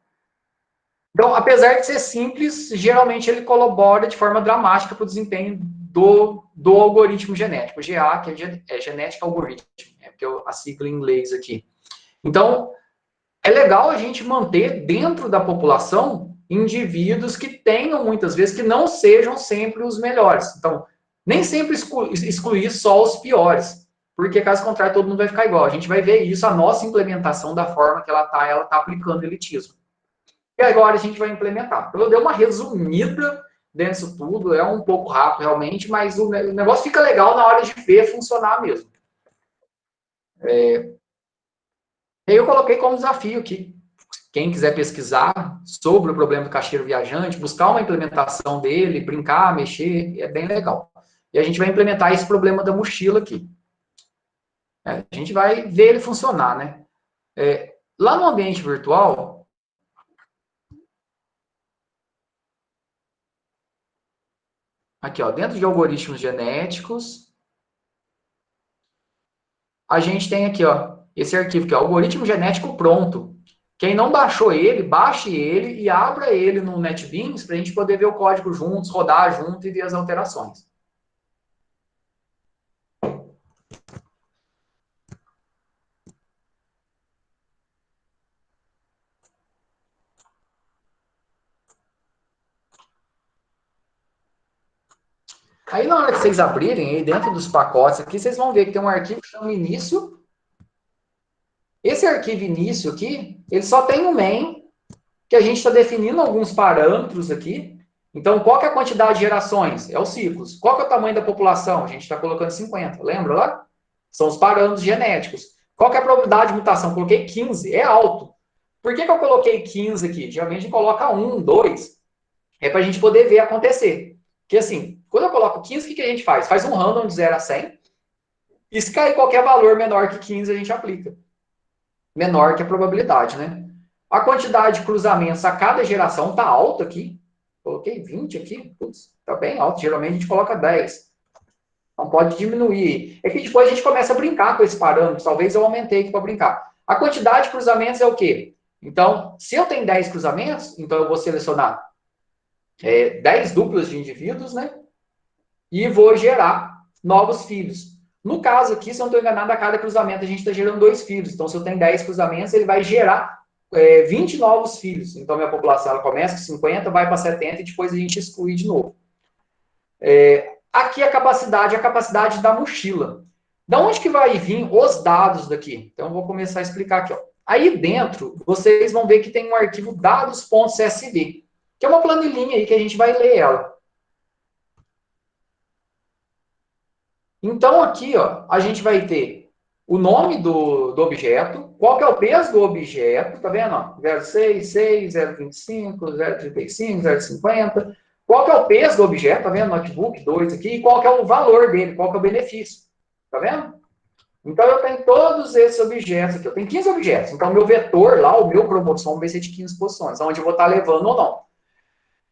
Então, apesar de ser simples, geralmente ele colabora de forma dramática para o desempenho do algoritmo genético, GA, que é genética algoritmo, porque a sigla em inglês aqui. Então, é legal a gente manter dentro da população indivíduos que tenham, muitas vezes, que não sejam sempre os melhores. Então, nem sempre excluir só os piores, porque caso contrário, todo mundo vai ficar igual. A gente vai ver isso, a nossa implementação da forma que ela tá aplicando elitismo. E agora a gente vai implementar. Eu dei uma resumida dentro disso tudo, é um pouco rápido realmente, mas o negócio fica legal na hora de ver funcionar mesmo. Eu coloquei como desafio aqui. Quem quiser pesquisar sobre o problema do caixeiro viajante, buscar uma implementação dele, brincar, mexer, é bem legal. E a gente vai implementar esse problema da mochila aqui. A gente vai ver ele funcionar, né? Lá no ambiente virtual, aqui, ó, dentro de algoritmos genéticos, a gente tem aqui, ó, esse arquivo que é algoritmo genético pronto. Quem não baixou ele, baixe ele e abra ele no NetBeans para a gente poder ver o código juntos, rodar junto e ver as alterações. Aí na hora que vocês abrirem, aí dentro dos pacotes aqui, vocês vão ver que tem um arquivo que chama início. Esse arquivo início aqui, ele só tem um main, que a gente está definindo alguns parâmetros aqui. Então, qual que é a quantidade de gerações? É os ciclos. Qual que é o tamanho da população? A gente está colocando 50, lembra lá? São os parâmetros genéticos. Qual que é a probabilidade de mutação? Coloquei 15, é alto. Por que eu coloquei 15 aqui? Geralmente a gente coloca 1, 2, é para a gente poder ver acontecer. Porque assim, quando eu coloco 15, o que a gente faz? Faz um random de 0 a 100, e se cair qualquer valor menor que 15, a gente aplica. Menor que a probabilidade, né? A quantidade de cruzamentos a cada geração está alta aqui. Coloquei 20 aqui, putz, tá bem alto. Geralmente a gente coloca 10. Não pode diminuir. É que depois a gente começa a brincar com esse parâmetro. Talvez eu aumentei aqui para brincar. A quantidade de cruzamentos é o quê? Então, se eu tenho 10 cruzamentos, então eu vou selecionar 10 duplas de indivíduos, né? E vou gerar novos filhos. No caso aqui, se eu não estou enganado, a cada cruzamento a gente está gerando 2 filhos. Então, se eu tenho 10 cruzamentos, ele vai gerar 20 novos filhos. Então, minha população ela começa com 50, vai para 70 e depois a gente exclui de novo. Aqui a capacidade da mochila. Da onde que vai vir os dados daqui? Então, eu vou começar a explicar aqui. Ó. Aí dentro, vocês vão ver que tem um arquivo dados.csv, que é uma planilhinha aí que a gente vai ler ela. Então, aqui, ó, a gente vai ter o nome do objeto, qual que é o peso do objeto, tá vendo? 0,66, 0,25, 0,35, 0,50. Qual que é o peso do objeto, tá vendo? Notebook 2 aqui, e qual que é o valor dele, qual que é o benefício, tá vendo? Então, eu tenho todos esses objetos aqui, eu tenho 15 objetos. Então, o meu vetor lá, o meu cromossomo vai ser de 15 posições, onde eu vou estar levando ou não.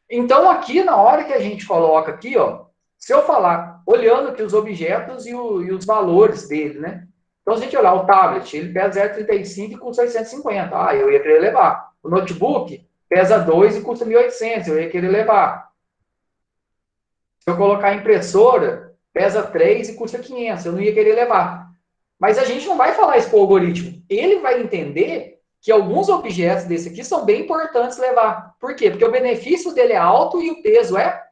Então, aqui, na hora que a gente coloca aqui, ó, se eu falar, olhando aqui os objetos e os valores dele, né? Então, se a gente olhar o tablet, ele pesa 0,35 e custa 850. Ah, eu ia querer levar. O notebook pesa 2 e custa 1.800. Eu ia querer levar. Se eu colocar a impressora, pesa 3 e custa 500. Eu não ia querer levar. Mas a gente não vai falar isso para o algoritmo. Ele vai entender que alguns objetos desse aqui são bem importantes levar. Por quê? Porque o benefício dele é alto e o peso é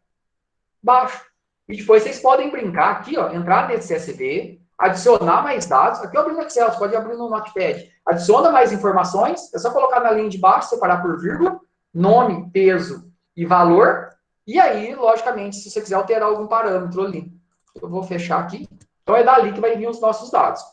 baixo. E depois vocês podem brincar aqui, ó, entrar nesse CSV, adicionar mais dados. Aqui eu abri no Excel, você pode abrir no Notepad. Adiciona mais informações, é só colocar na linha de baixo, separar por vírgula, nome, peso e valor. E aí, logicamente, se você quiser alterar algum parâmetro ali. Eu vou fechar aqui. Então é dali que vai vir os nossos dados.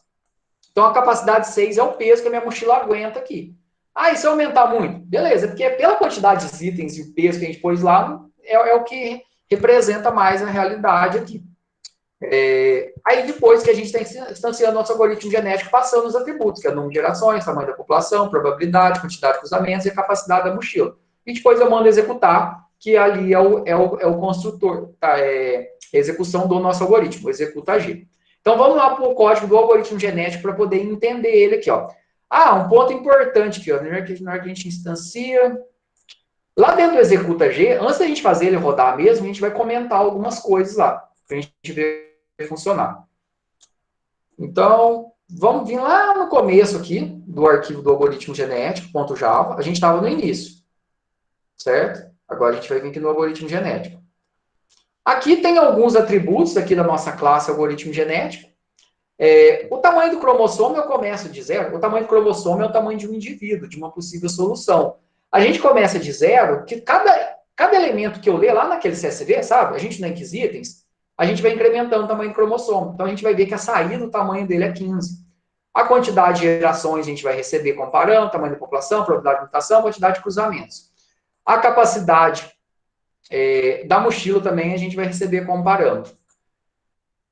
Então a capacidade 6 é o peso que a minha mochila aguenta aqui. Ah, e se eu aumentar muito? Beleza, porque pela quantidade de itens e o peso que a gente pôs lá, é o que representa mais a realidade aqui. Aí depois que a gente está instanciando nosso algoritmo genético, passando os atributos, que é o número de gerações, tamanho da população, probabilidade, quantidade de cruzamentos e a capacidade da mochila. E depois eu mando executar que ali é o construtor, tá? É a execução do nosso algoritmo, o executa G. Então, vamos lá para o código do algoritmo genético para poder entender ele aqui, ó. Um ponto importante aqui, ó, na hora que a gente instancia, lá dentro do executa G, antes da gente fazer ele rodar mesmo, a gente vai comentar algumas coisas lá, para a gente ver funcionar. Então, vamos vir lá no começo aqui, do arquivo do algoritmo genético.java. A gente estava no início, certo? Agora a gente vai vir aqui no algoritmo genético. Aqui tem alguns atributos aqui da nossa classe algoritmo genético. O tamanho do cromossomo eu começo de zero. O tamanho do cromossomo é o tamanho de um indivíduo, de uma possível solução. A gente começa de zero, que cada elemento que eu ler lá naquele CSV, sabe? A gente não quis itens, a gente vai incrementando o tamanho do cromossomo. Então, a gente vai ver que a saída, o tamanho dele é 15. A quantidade de gerações a gente vai receber comparando, tamanho da população, probabilidade de mutação, quantidade de cruzamentos. A capacidade da mochila também a gente vai receber comparando.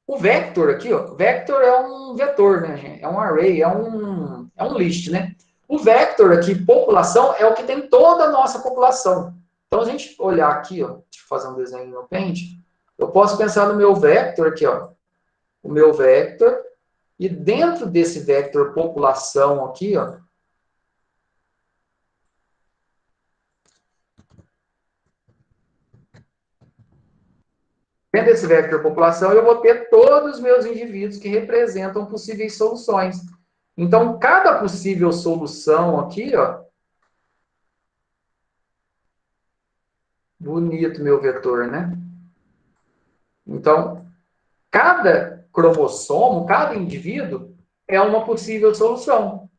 O vector aqui, ó, vector é um vetor, né, gente? É um array, é um list, né? O vector aqui, população, é o que tem toda a nossa população. Então, a gente olhar aqui, ó, deixa eu fazer um desenho no Paint, eu posso pensar no meu vector aqui, ó, o meu vector, e dentro desse vector população aqui, ó, dentro desse vector população, eu vou ter todos os meus indivíduos que representam possíveis soluções. Então, cada possível solução aqui, ó, bonito meu vetor, né? Então, cada cromossomo, cada indivíduo é uma possível solução.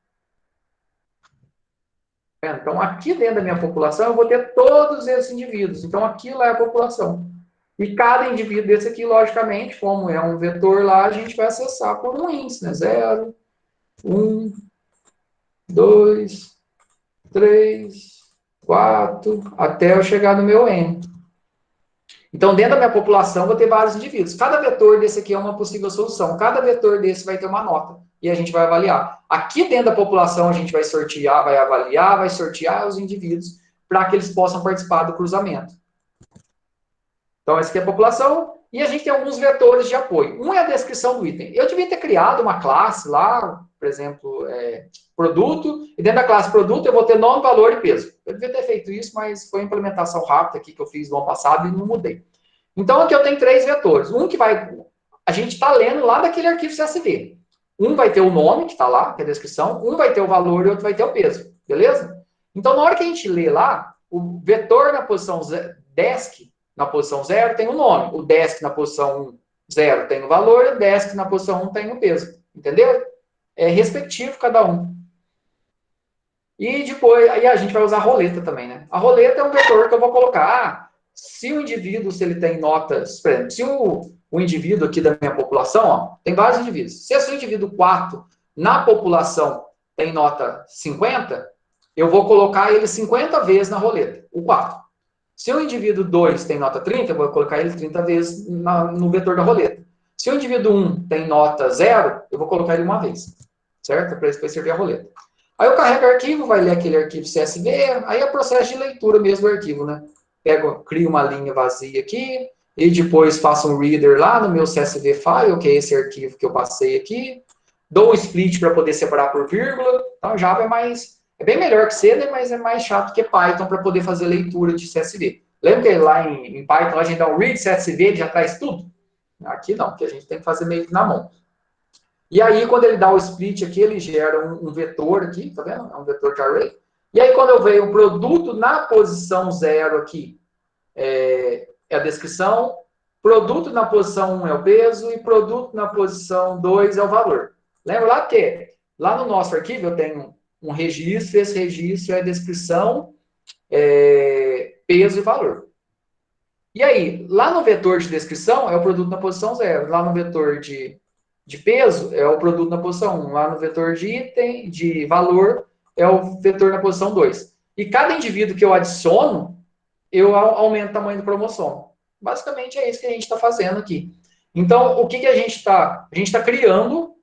Então, aqui dentro da minha população, eu vou ter todos esses indivíduos. Então, aqui lá é a população. E cada indivíduo desse aqui, logicamente, como é um vetor lá, a gente vai acessar por um índice, né? 0, 1, 2, 3, 4, até eu chegar no meu N. Então, dentro da minha população, eu vou ter vários indivíduos. Cada vetor desse aqui é uma possível solução. Cada vetor desse vai ter uma nota. E a gente vai avaliar. Aqui dentro da população, a gente vai sortear, vai avaliar, vai sortear os indivíduos para que eles possam participar do cruzamento. Então, essa aqui é a população. E a gente tem alguns vetores de apoio. Um é a descrição do item. Eu devia ter criado uma classe lá, por exemplo, produto. E dentro da classe produto, eu vou ter nome, valor e peso. Eu devia ter feito isso, mas foi uma implementação rápida aqui que eu fiz no ano passado e não mudei. Então, aqui eu tenho 3 vetores. Um que vai... A gente está lendo lá daquele arquivo CSV. Um vai ter o nome, que está lá, que é a descrição. Um vai ter o valor e outro vai ter o peso. Beleza? Então, na hora que a gente lê lá, o vetor na posição desk, na posição 0, tem o nome. O desk na posição 0 tem o valor. E o desk na posição 1 tem o peso. Entendeu? É respectivo cada um. E depois, aí a gente vai usar a roleta também, né? A roleta é um vetor que eu vou colocar. Se o indivíduo, se ele tem notas, por exemplo, se o indivíduo aqui da minha população, ó, tem vários indivíduos. Se esse indivíduo 4 na população tem nota 50, eu vou colocar ele 50 vezes na roleta, o 4. Se o indivíduo 2 tem nota 30, eu vou colocar ele 30 vezes no vetor da roleta. Se o indivíduo 1 tem nota 0, eu vou colocar ele uma vez. Certo? Para isso vai servir a roleta. Aí eu carrego o arquivo, vai ler aquele arquivo CSV, aí é o processo de leitura mesmo do arquivo, né? Crio uma linha vazia aqui, e depois faço um reader lá no meu CSV file, que é esse arquivo que eu passei aqui, dou um split para poder separar por vírgula. Então, Java é bem melhor que C, né? Mas é mais chato que Python para poder fazer leitura de CSV. Lembra que lá em Python a gente dá um read CSV, ele já traz tudo? Aqui não, porque a gente tem que fazer meio que na mão. E aí, quando ele dá o split aqui, ele gera um vetor aqui, tá vendo? É um vetor de array. E aí, quando eu vejo o produto na posição 0 aqui, é a descrição, produto na posição 1 é o peso, e produto na posição 2 é o valor. Lembra lá que lá no nosso arquivo eu tenho um registro, esse registro é a descrição, peso e valor. E aí, lá no vetor de descrição é o produto na posição 0, lá no vetor de peso é o produto na posição 1. Lá no vetor de item, de valor, é o vetor na posição 2. E cada indivíduo que eu adiciono, eu aumento o tamanho do cromossomo. Basicamente é isso que a gente está fazendo aqui. Então, o que a gente está? A gente está criando...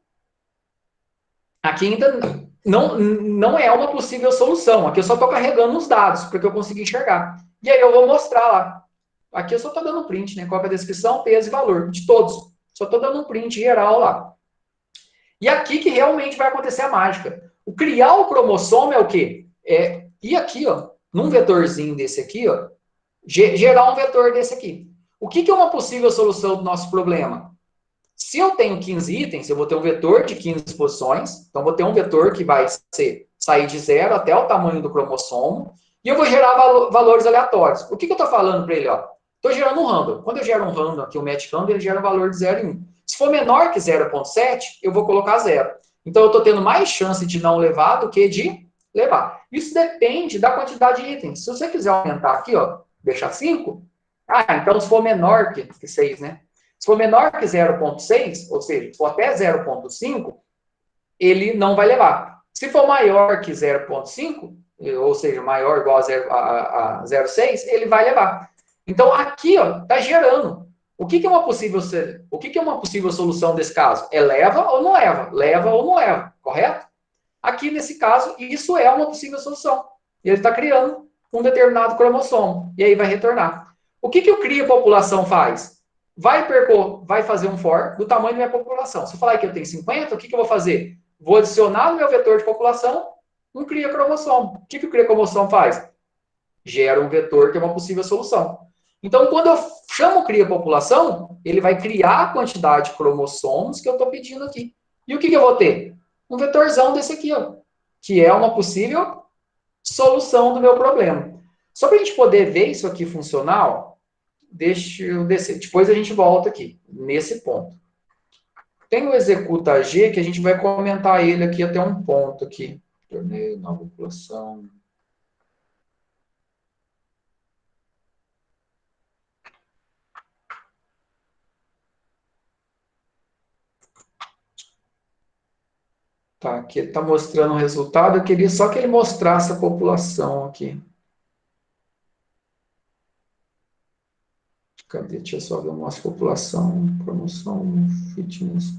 Aqui ainda não é uma possível solução. Aqui eu só estou carregando os dados, porque eu consigo enxergar. E aí eu vou mostrar lá. Aqui eu só estou dando um print, né? Qual é a descrição, peso e valor, de todos. Só estou dando um print geral lá. E aqui que realmente vai acontecer a mágica. O criar o cromossomo é o quê? É ir aqui, ó, num vetorzinho desse aqui, ó, gerar um vetor desse aqui. O que é uma possível solução do nosso problema? Se eu tenho 15 itens, eu vou ter um vetor de 15 posições. Então, vou ter um vetor que vai sair de 0 até o tamanho do cromossomo. E eu vou gerar valores aleatórios. O que eu estou falando para ele? Estou gerando um random. Quando eu gero um random aqui, o match random, ele gera um valor de 0 e 1. Se for menor que 0,7, eu vou colocar 0. Então, eu estou tendo mais chance de não levar do que de levar. Isso depende da quantidade de itens. Se você quiser aumentar aqui, ó, deixar 5, então se for menor que 6, né? Se for menor que 0,6, ou seja, se for até 0,5, ele não vai levar. Se for maior que 0,5, ou seja, maior ou igual a 0,6, ele vai levar. Então, aqui está gerando. O que é uma possível solução desse caso? É leva ou não leva? Leva ou não leva, correto? Aqui, nesse caso, isso é uma possível solução. Ele está criando um determinado cromossomo, e aí vai retornar. O que o cria população faz? Vai fazer um for do tamanho da minha população. Se eu falar que eu tenho 50, o que eu vou fazer? Vou adicionar no meu vetor de população um cria cromossomo. O que o cria cromossomo faz? Gera um vetor que é uma possível solução. Então, quando eu chamo cria população, ele vai criar a quantidade de cromossomos que eu estou pedindo aqui. E o que eu vou ter? Um vetorzão desse aqui, ó, que é uma possível solução do meu problema. Só para a gente poder ver isso aqui funcional, deixa eu descer. Depois a gente volta aqui, nesse ponto. Tem o executa G, que a gente vai comentar ele aqui até um ponto aqui. Torneio, nova população. Tá, aqui ele está mostrando o resultado. Eu queria só que ele mostrasse a população aqui. Cadê? Deixa eu só ver a nossa população, promoção, fitness.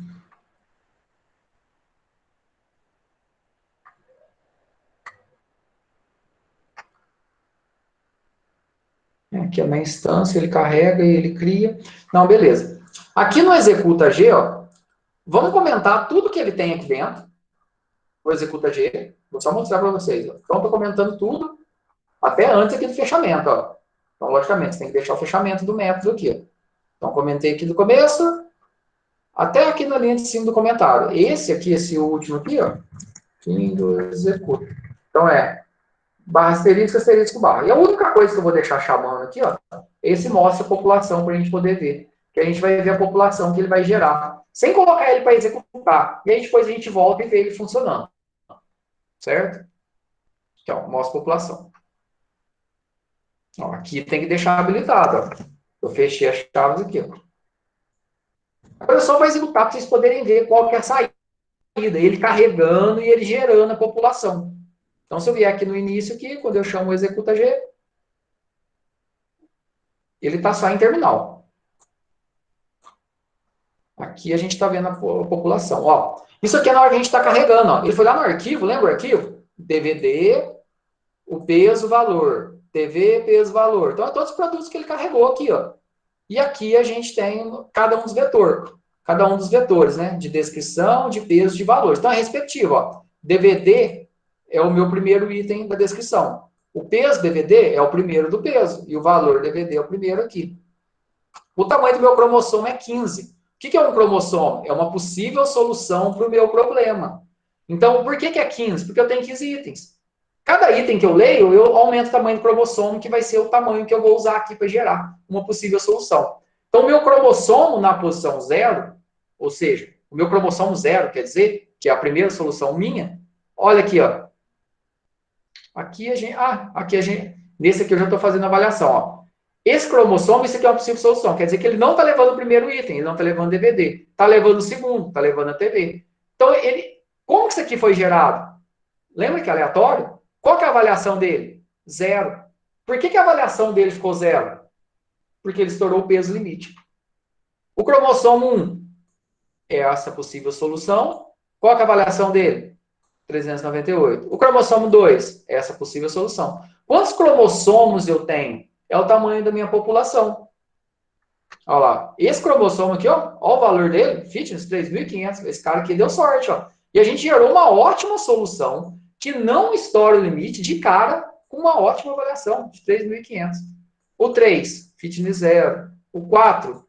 Aqui é na instância, ele carrega e ele cria. Não, beleza. Aqui no executa G, ó, vamos comentar tudo que ele tem aqui dentro. O executa G. Vou só mostrar para vocês. Ó. Então, estou comentando tudo, até antes aqui do fechamento. Ó. Então, logicamente, você tem que deixar o fechamento do método aqui. Ó. Então, comentei aqui do começo, até aqui na linha de cima do comentário. Esse aqui, esse último aqui, ó, fim do executa. Então, barra asterisco, asterisco, barra. E a única coisa que eu vou deixar chamando aqui, ó, esse mostra a população para a gente poder ver. Que a gente vai ver a população que ele vai gerar. Sem colocar ele para executar. E aí depois a gente volta e vê ele funcionando. Certo? Então, mostra a população. Ó, aqui tem que deixar habilitado. Ó. Eu fechei as chaves aqui. Ó. Agora só vai executar para vocês poderem ver qual que é a saída. Ele carregando e ele gerando a população. Então, se eu vier aqui no início, aqui, quando eu chamo o executa G, ele está só em terminal. Aqui a gente está vendo a população. Ó, isso aqui é na hora que a gente está carregando. Ó. Ele foi lá no arquivo, lembra o arquivo? DVD, o peso, valor. TV, peso, valor. Então, é todos os produtos que ele carregou aqui. Ó. E aqui a gente tem cada um dos vetores. Cada um dos vetores, né? De descrição, de peso, de valores. Então, é respectivo. Ó. DVD é o meu primeiro item da descrição. O peso DVD é o primeiro do peso. E o valor DVD é o primeiro aqui. O tamanho do meu cromossomo é 15. O que é um cromossomo? É uma possível solução para o meu problema. Então, por que é 15? Porque eu tenho 15 itens. Cada item que eu leio, eu aumento o tamanho do cromossomo, que vai ser o tamanho que eu vou usar aqui para gerar uma possível solução. Então, o meu cromossomo na posição 0, ou seja, o meu cromossomo 0, quer dizer, que é a primeira solução minha, olha aqui, ó. Aqui a gente, nesse aqui eu já estou fazendo a avaliação, ó. Esse cromossomo, isso aqui é uma possível solução. Quer dizer que ele não está levando o primeiro item, ele não está levando o DVD. Está levando o segundo, está levando a TV. Então, como que isso aqui foi gerado? Lembra que é aleatório? Qual que é a avaliação dele? 0. Por que a avaliação dele ficou 0? Porque ele estourou o peso limite. O cromossomo 1 é essa possível solução. Qual que é a avaliação dele? 398. O cromossomo 2 é essa possível solução. Quantos cromossomos eu tenho? é o tamanho da minha população. Olha lá, esse cromossomo aqui, ó, o valor dele, fitness 3.500, esse cara aqui deu sorte, ó. E a gente gerou uma ótima solução que não estoura o limite de cara com uma ótima avaliação de 3.500. O 3, fitness 0. O 4,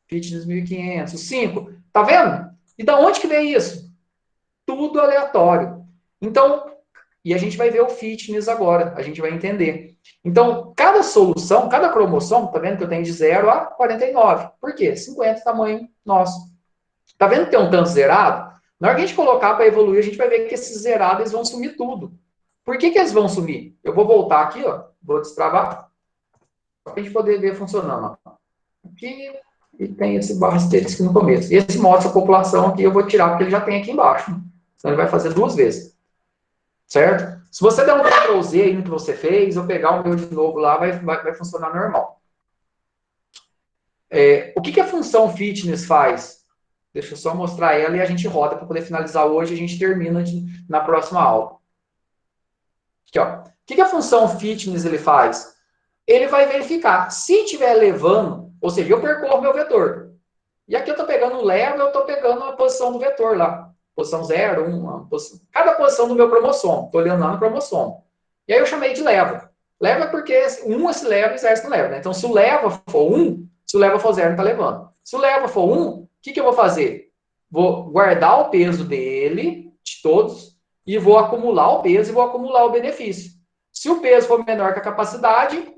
fitness 1.500. O 5, tá vendo? E da onde que vem isso? Tudo aleatório. Então, e a gente vai ver o fitness agora, a gente vai entender. Então, cada solução, cada cromossomo, tá vendo que eu tenho de 0 a 49. Por quê? 50 tamanho nosso. Tá vendo que tem um tanto zerado? Na hora que a gente colocar para evoluir, a gente vai ver que esses zerados eles vão sumir tudo. Por que eles vão sumir? Eu vou voltar aqui, ó, vou destravar, para a gente poder ver funcionando. Ó. Aqui, e tem esse barra asterisco no começo. E esse mostra a população aqui, eu vou tirar, porque ele já tem aqui embaixo. Então, ele vai fazer 2 vezes. Certo? Se você der um Ctrl Z aí no que você fez, eu pegar o meu de novo lá, vai funcionar normal. O que a função fitness faz? Deixa eu só mostrar ela e a gente roda para poder finalizar hoje e a gente termina na próxima aula. Aqui, ó. O que a função fitness ele faz? Ele vai verificar. Se estiver levando, ou seja, eu percorro meu vetor. E aqui eu estou pegando o levo, eu estou pegando a posição do vetor lá. Posição 0, 1, cada posição do meu cromossomo. Estou olhando lá no cromossomo. E aí eu chamei de leva. Leva porque esse leva exerce no leva. Né? Então, se o leva for 1, se o leva for 0, não está levando. Se o leva for 1, o que eu vou fazer? Vou guardar o peso dele, de todos, e vou acumular o peso e vou acumular o benefício. Se o peso for menor que a capacidade,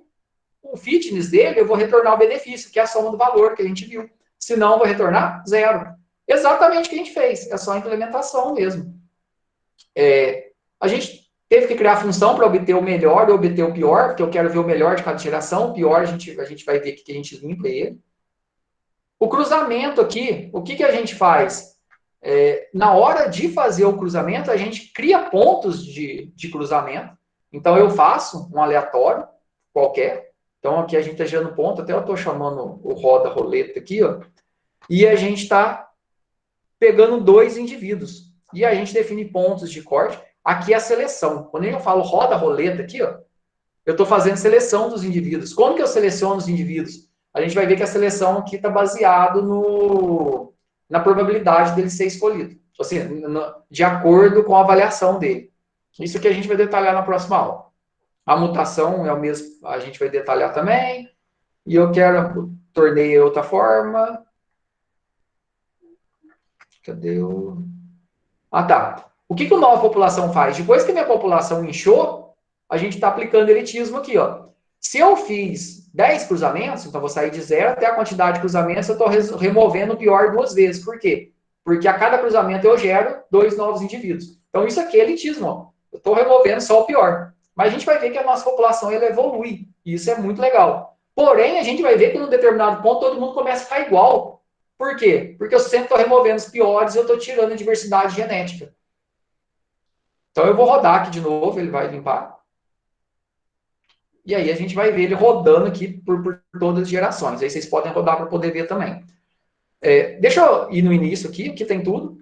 o fitness dele, eu vou retornar o benefício, que é a soma do valor que a gente viu. Se não, eu vou retornar 0. Exatamente o que a gente fez. É só a implementação mesmo. A gente teve que criar a função para obter o melhor ou obter o pior, porque eu quero ver o melhor de cada geração. O pior, a gente vai ver que a gente limpa ele. O cruzamento aqui, o que a gente faz? Na hora de fazer o cruzamento, a gente cria pontos de cruzamento. Então, eu faço um aleatório qualquer. Então, aqui a gente está gerando ponto, até eu estou chamando o roda-roleta aqui, ó. E a gente está pegando 2 indivíduos. E a gente define pontos de corte. Aqui é a seleção. Quando eu falo roda-roleta aqui, ó, eu estou fazendo seleção dos indivíduos. Como que eu seleciono os indivíduos? A gente vai ver que a seleção aqui está baseado na probabilidade dele ser escolhido. Assim, de acordo com a avaliação dele. Isso que a gente vai detalhar na próxima aula. A mutação é o mesmo, a gente vai detalhar também. E eu tornei outra forma. Cadê o... Ah, tá. O que a nova população faz? Depois que a minha população inchou, a gente está aplicando elitismo aqui, ó. Se eu fiz 10 cruzamentos, então vou sair de 0 até a quantidade de cruzamentos, eu estou removendo o pior 2 vezes. Por quê? Porque a cada cruzamento eu gero 2 novos indivíduos. Então isso aqui é elitismo, ó. Eu estou removendo só o pior. Mas a gente vai ver que a nossa população ela evolui. E isso é muito legal. Porém, a gente vai ver que num determinado ponto todo mundo começa a ficar igual. Por quê? Porque eu sempre estou removendo os piores e eu estou tirando a diversidade genética. Então eu vou rodar aqui de novo, ele vai limpar. E aí a gente vai ver ele rodando aqui por todas as gerações. Aí vocês podem rodar para poder ver também. Deixa eu ir no início aqui, que tem tudo.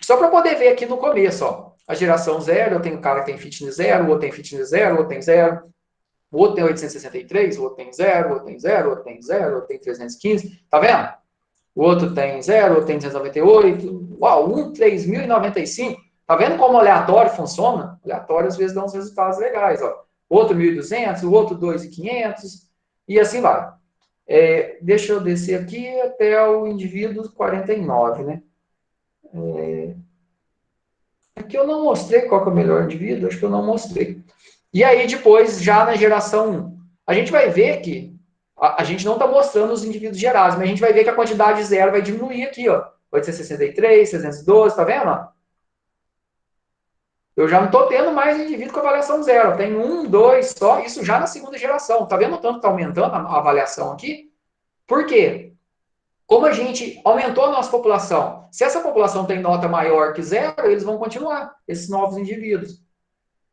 Só para poder ver aqui no começo, ó. A geração 0, eu tenho um cara que tem fitness 0, o outro tem fitness 0, o outro tem 0. O outro tem 863, o outro tem 0, o outro tem 0, o outro tem 0, o outro tem 315. Tá vendo? O outro tem 0, o outro tem 298. Uau, um 3.095. Tá vendo como o aleatório funciona? O aleatório às vezes dá uns resultados legais, ó. Outro 1.200, o outro 2.500 e assim vai. Deixa eu descer aqui até o indivíduo 49, né? Aqui eu não mostrei qual que é o melhor indivíduo, acho que eu não mostrei. E aí depois, já na geração 1, a gente vai ver que a gente não está mostrando os indivíduos gerados, mas a gente vai ver que a quantidade zero vai diminuir aqui, ó. 863, 312, tá vendo? Eu já não estou tendo mais indivíduo com avaliação zero. Tem 1, 2 só, isso já na segunda geração. Tá vendo o tanto que está aumentando a avaliação aqui? Por quê? Como a gente aumentou a nossa população, se essa população tem nota maior que 0, eles vão continuar, esses novos indivíduos.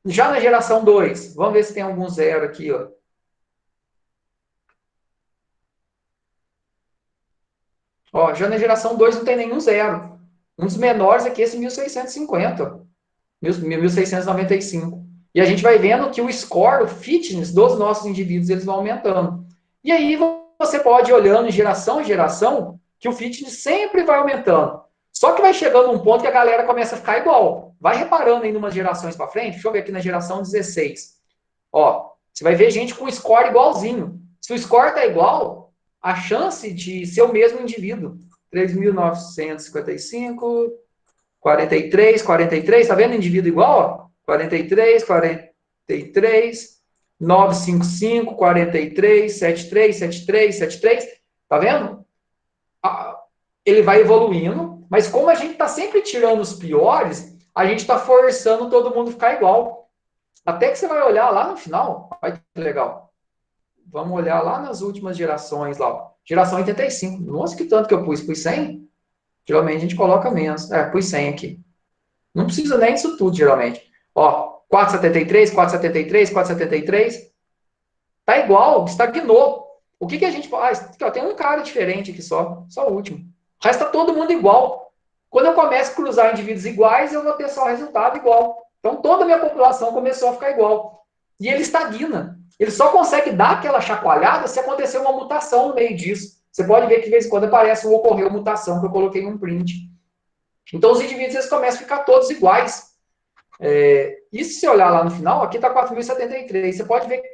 Já na geração 2, vamos ver se tem algum 0 aqui, ó. Ó, já na geração 2 não tem nenhum 0. Um dos menores aqui é esse 1650, 1695. E a gente vai vendo que o score, o fitness dos nossos indivíduos, eles vão aumentando. E aí você pode ir olhando em geração em geração, que o fitness sempre vai aumentando. Só que vai chegando um ponto que a galera começa a ficar igual. Vai reparando aí umas gerações para frente, deixa eu ver aqui na geração 16. Ó, você vai ver gente com score igualzinho. Se o score tá igual, a chance de ser o mesmo indivíduo. 3.955, 43, tá vendo indivíduo igual? Ó? 43, 955, 43, 73, tá vendo? Ele vai evoluindo, mas como a gente está sempre tirando os piores, a gente está forçando todo mundo a ficar igual. Até que você vai olhar lá no final, olha que legal. Vamos olhar lá nas últimas gerações lá. Ó. Geração 85. Nossa, que tanto que eu pus? Pus 100? Geralmente a gente coloca menos. Pus 100 aqui. Não precisa nem disso tudo, geralmente. Ó, 473, 473, 473. Tá igual, estagnou. O que a gente faz? Aqui, ó, tem um cara diferente aqui só o último. O resto tá todo mundo igual. Quando eu começo a cruzar indivíduos iguais, eu vou ter só resultado igual. Então toda a minha população começou a ficar igual. E ele estagna. Ele só consegue dar aquela chacoalhada se acontecer uma mutação no meio disso. Você pode ver que de vez em quando aparece ocorreu mutação, que eu coloquei num print. Então os indivíduos eles começam a ficar todos iguais. E se você olhar lá no final, aqui está 4.073. Você pode ver que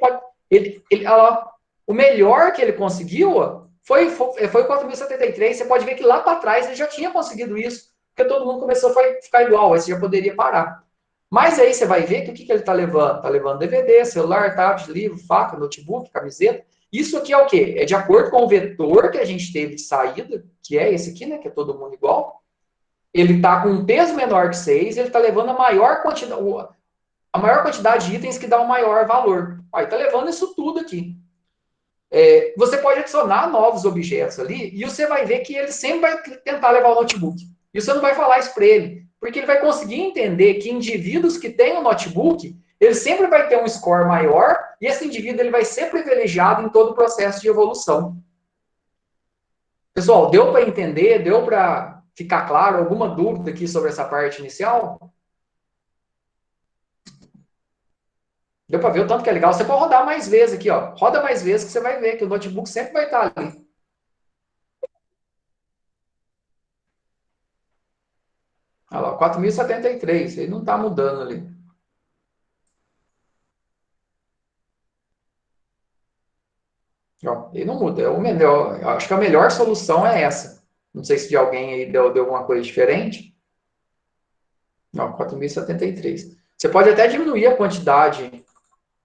o melhor que ele conseguiu foi 4.073. Você pode ver que lá para trás ele já tinha conseguido isso, porque todo mundo começou a ficar igual, aí você já poderia parar. Mas aí você vai ver que o que ele está levando? Está levando DVD, celular, tablet, livro, faca, notebook, camiseta. Isso aqui é o quê? É de acordo com o vetor que a gente teve de saída, que é esse aqui, né? Que é todo mundo igual. Ele está com um peso menor que 6, ele está levando a maior quantidade de itens que dá o maior valor. Aí está levando isso tudo aqui. Você pode adicionar novos objetos ali e você vai ver que ele sempre vai tentar levar o notebook. E você não vai falar isso para ele, porque ele vai conseguir entender que indivíduos que têm o notebook, ele sempre vai ter um score maior e esse indivíduo ele vai ser privilegiado em todo o processo de evolução. Pessoal, deu para entender? Deu para ficar claro? Alguma dúvida aqui sobre essa parte inicial? Deu para ver o tanto que é legal. Você pode rodar mais vezes aqui, ó. Roda mais vezes que você vai ver que o notebook sempre vai estar ali. Olha lá, 4.073. Ele não está mudando ali. Ó, ele não muda. É o melhor. Eu acho que a melhor solução é essa. Não sei se de alguém aí deu alguma coisa diferente. Não, 4.073. Você pode até diminuir a quantidade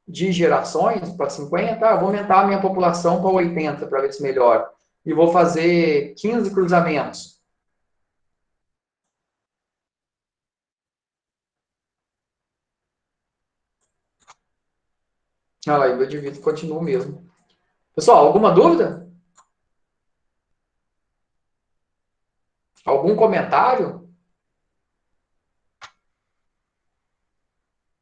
de gerações para 50. Eu vou aumentar a minha população para 80 para ver se melhora. E vou fazer 15 cruzamentos. Olha lá, o indivíduo continua o mesmo. Pessoal, alguma dúvida? Algum comentário?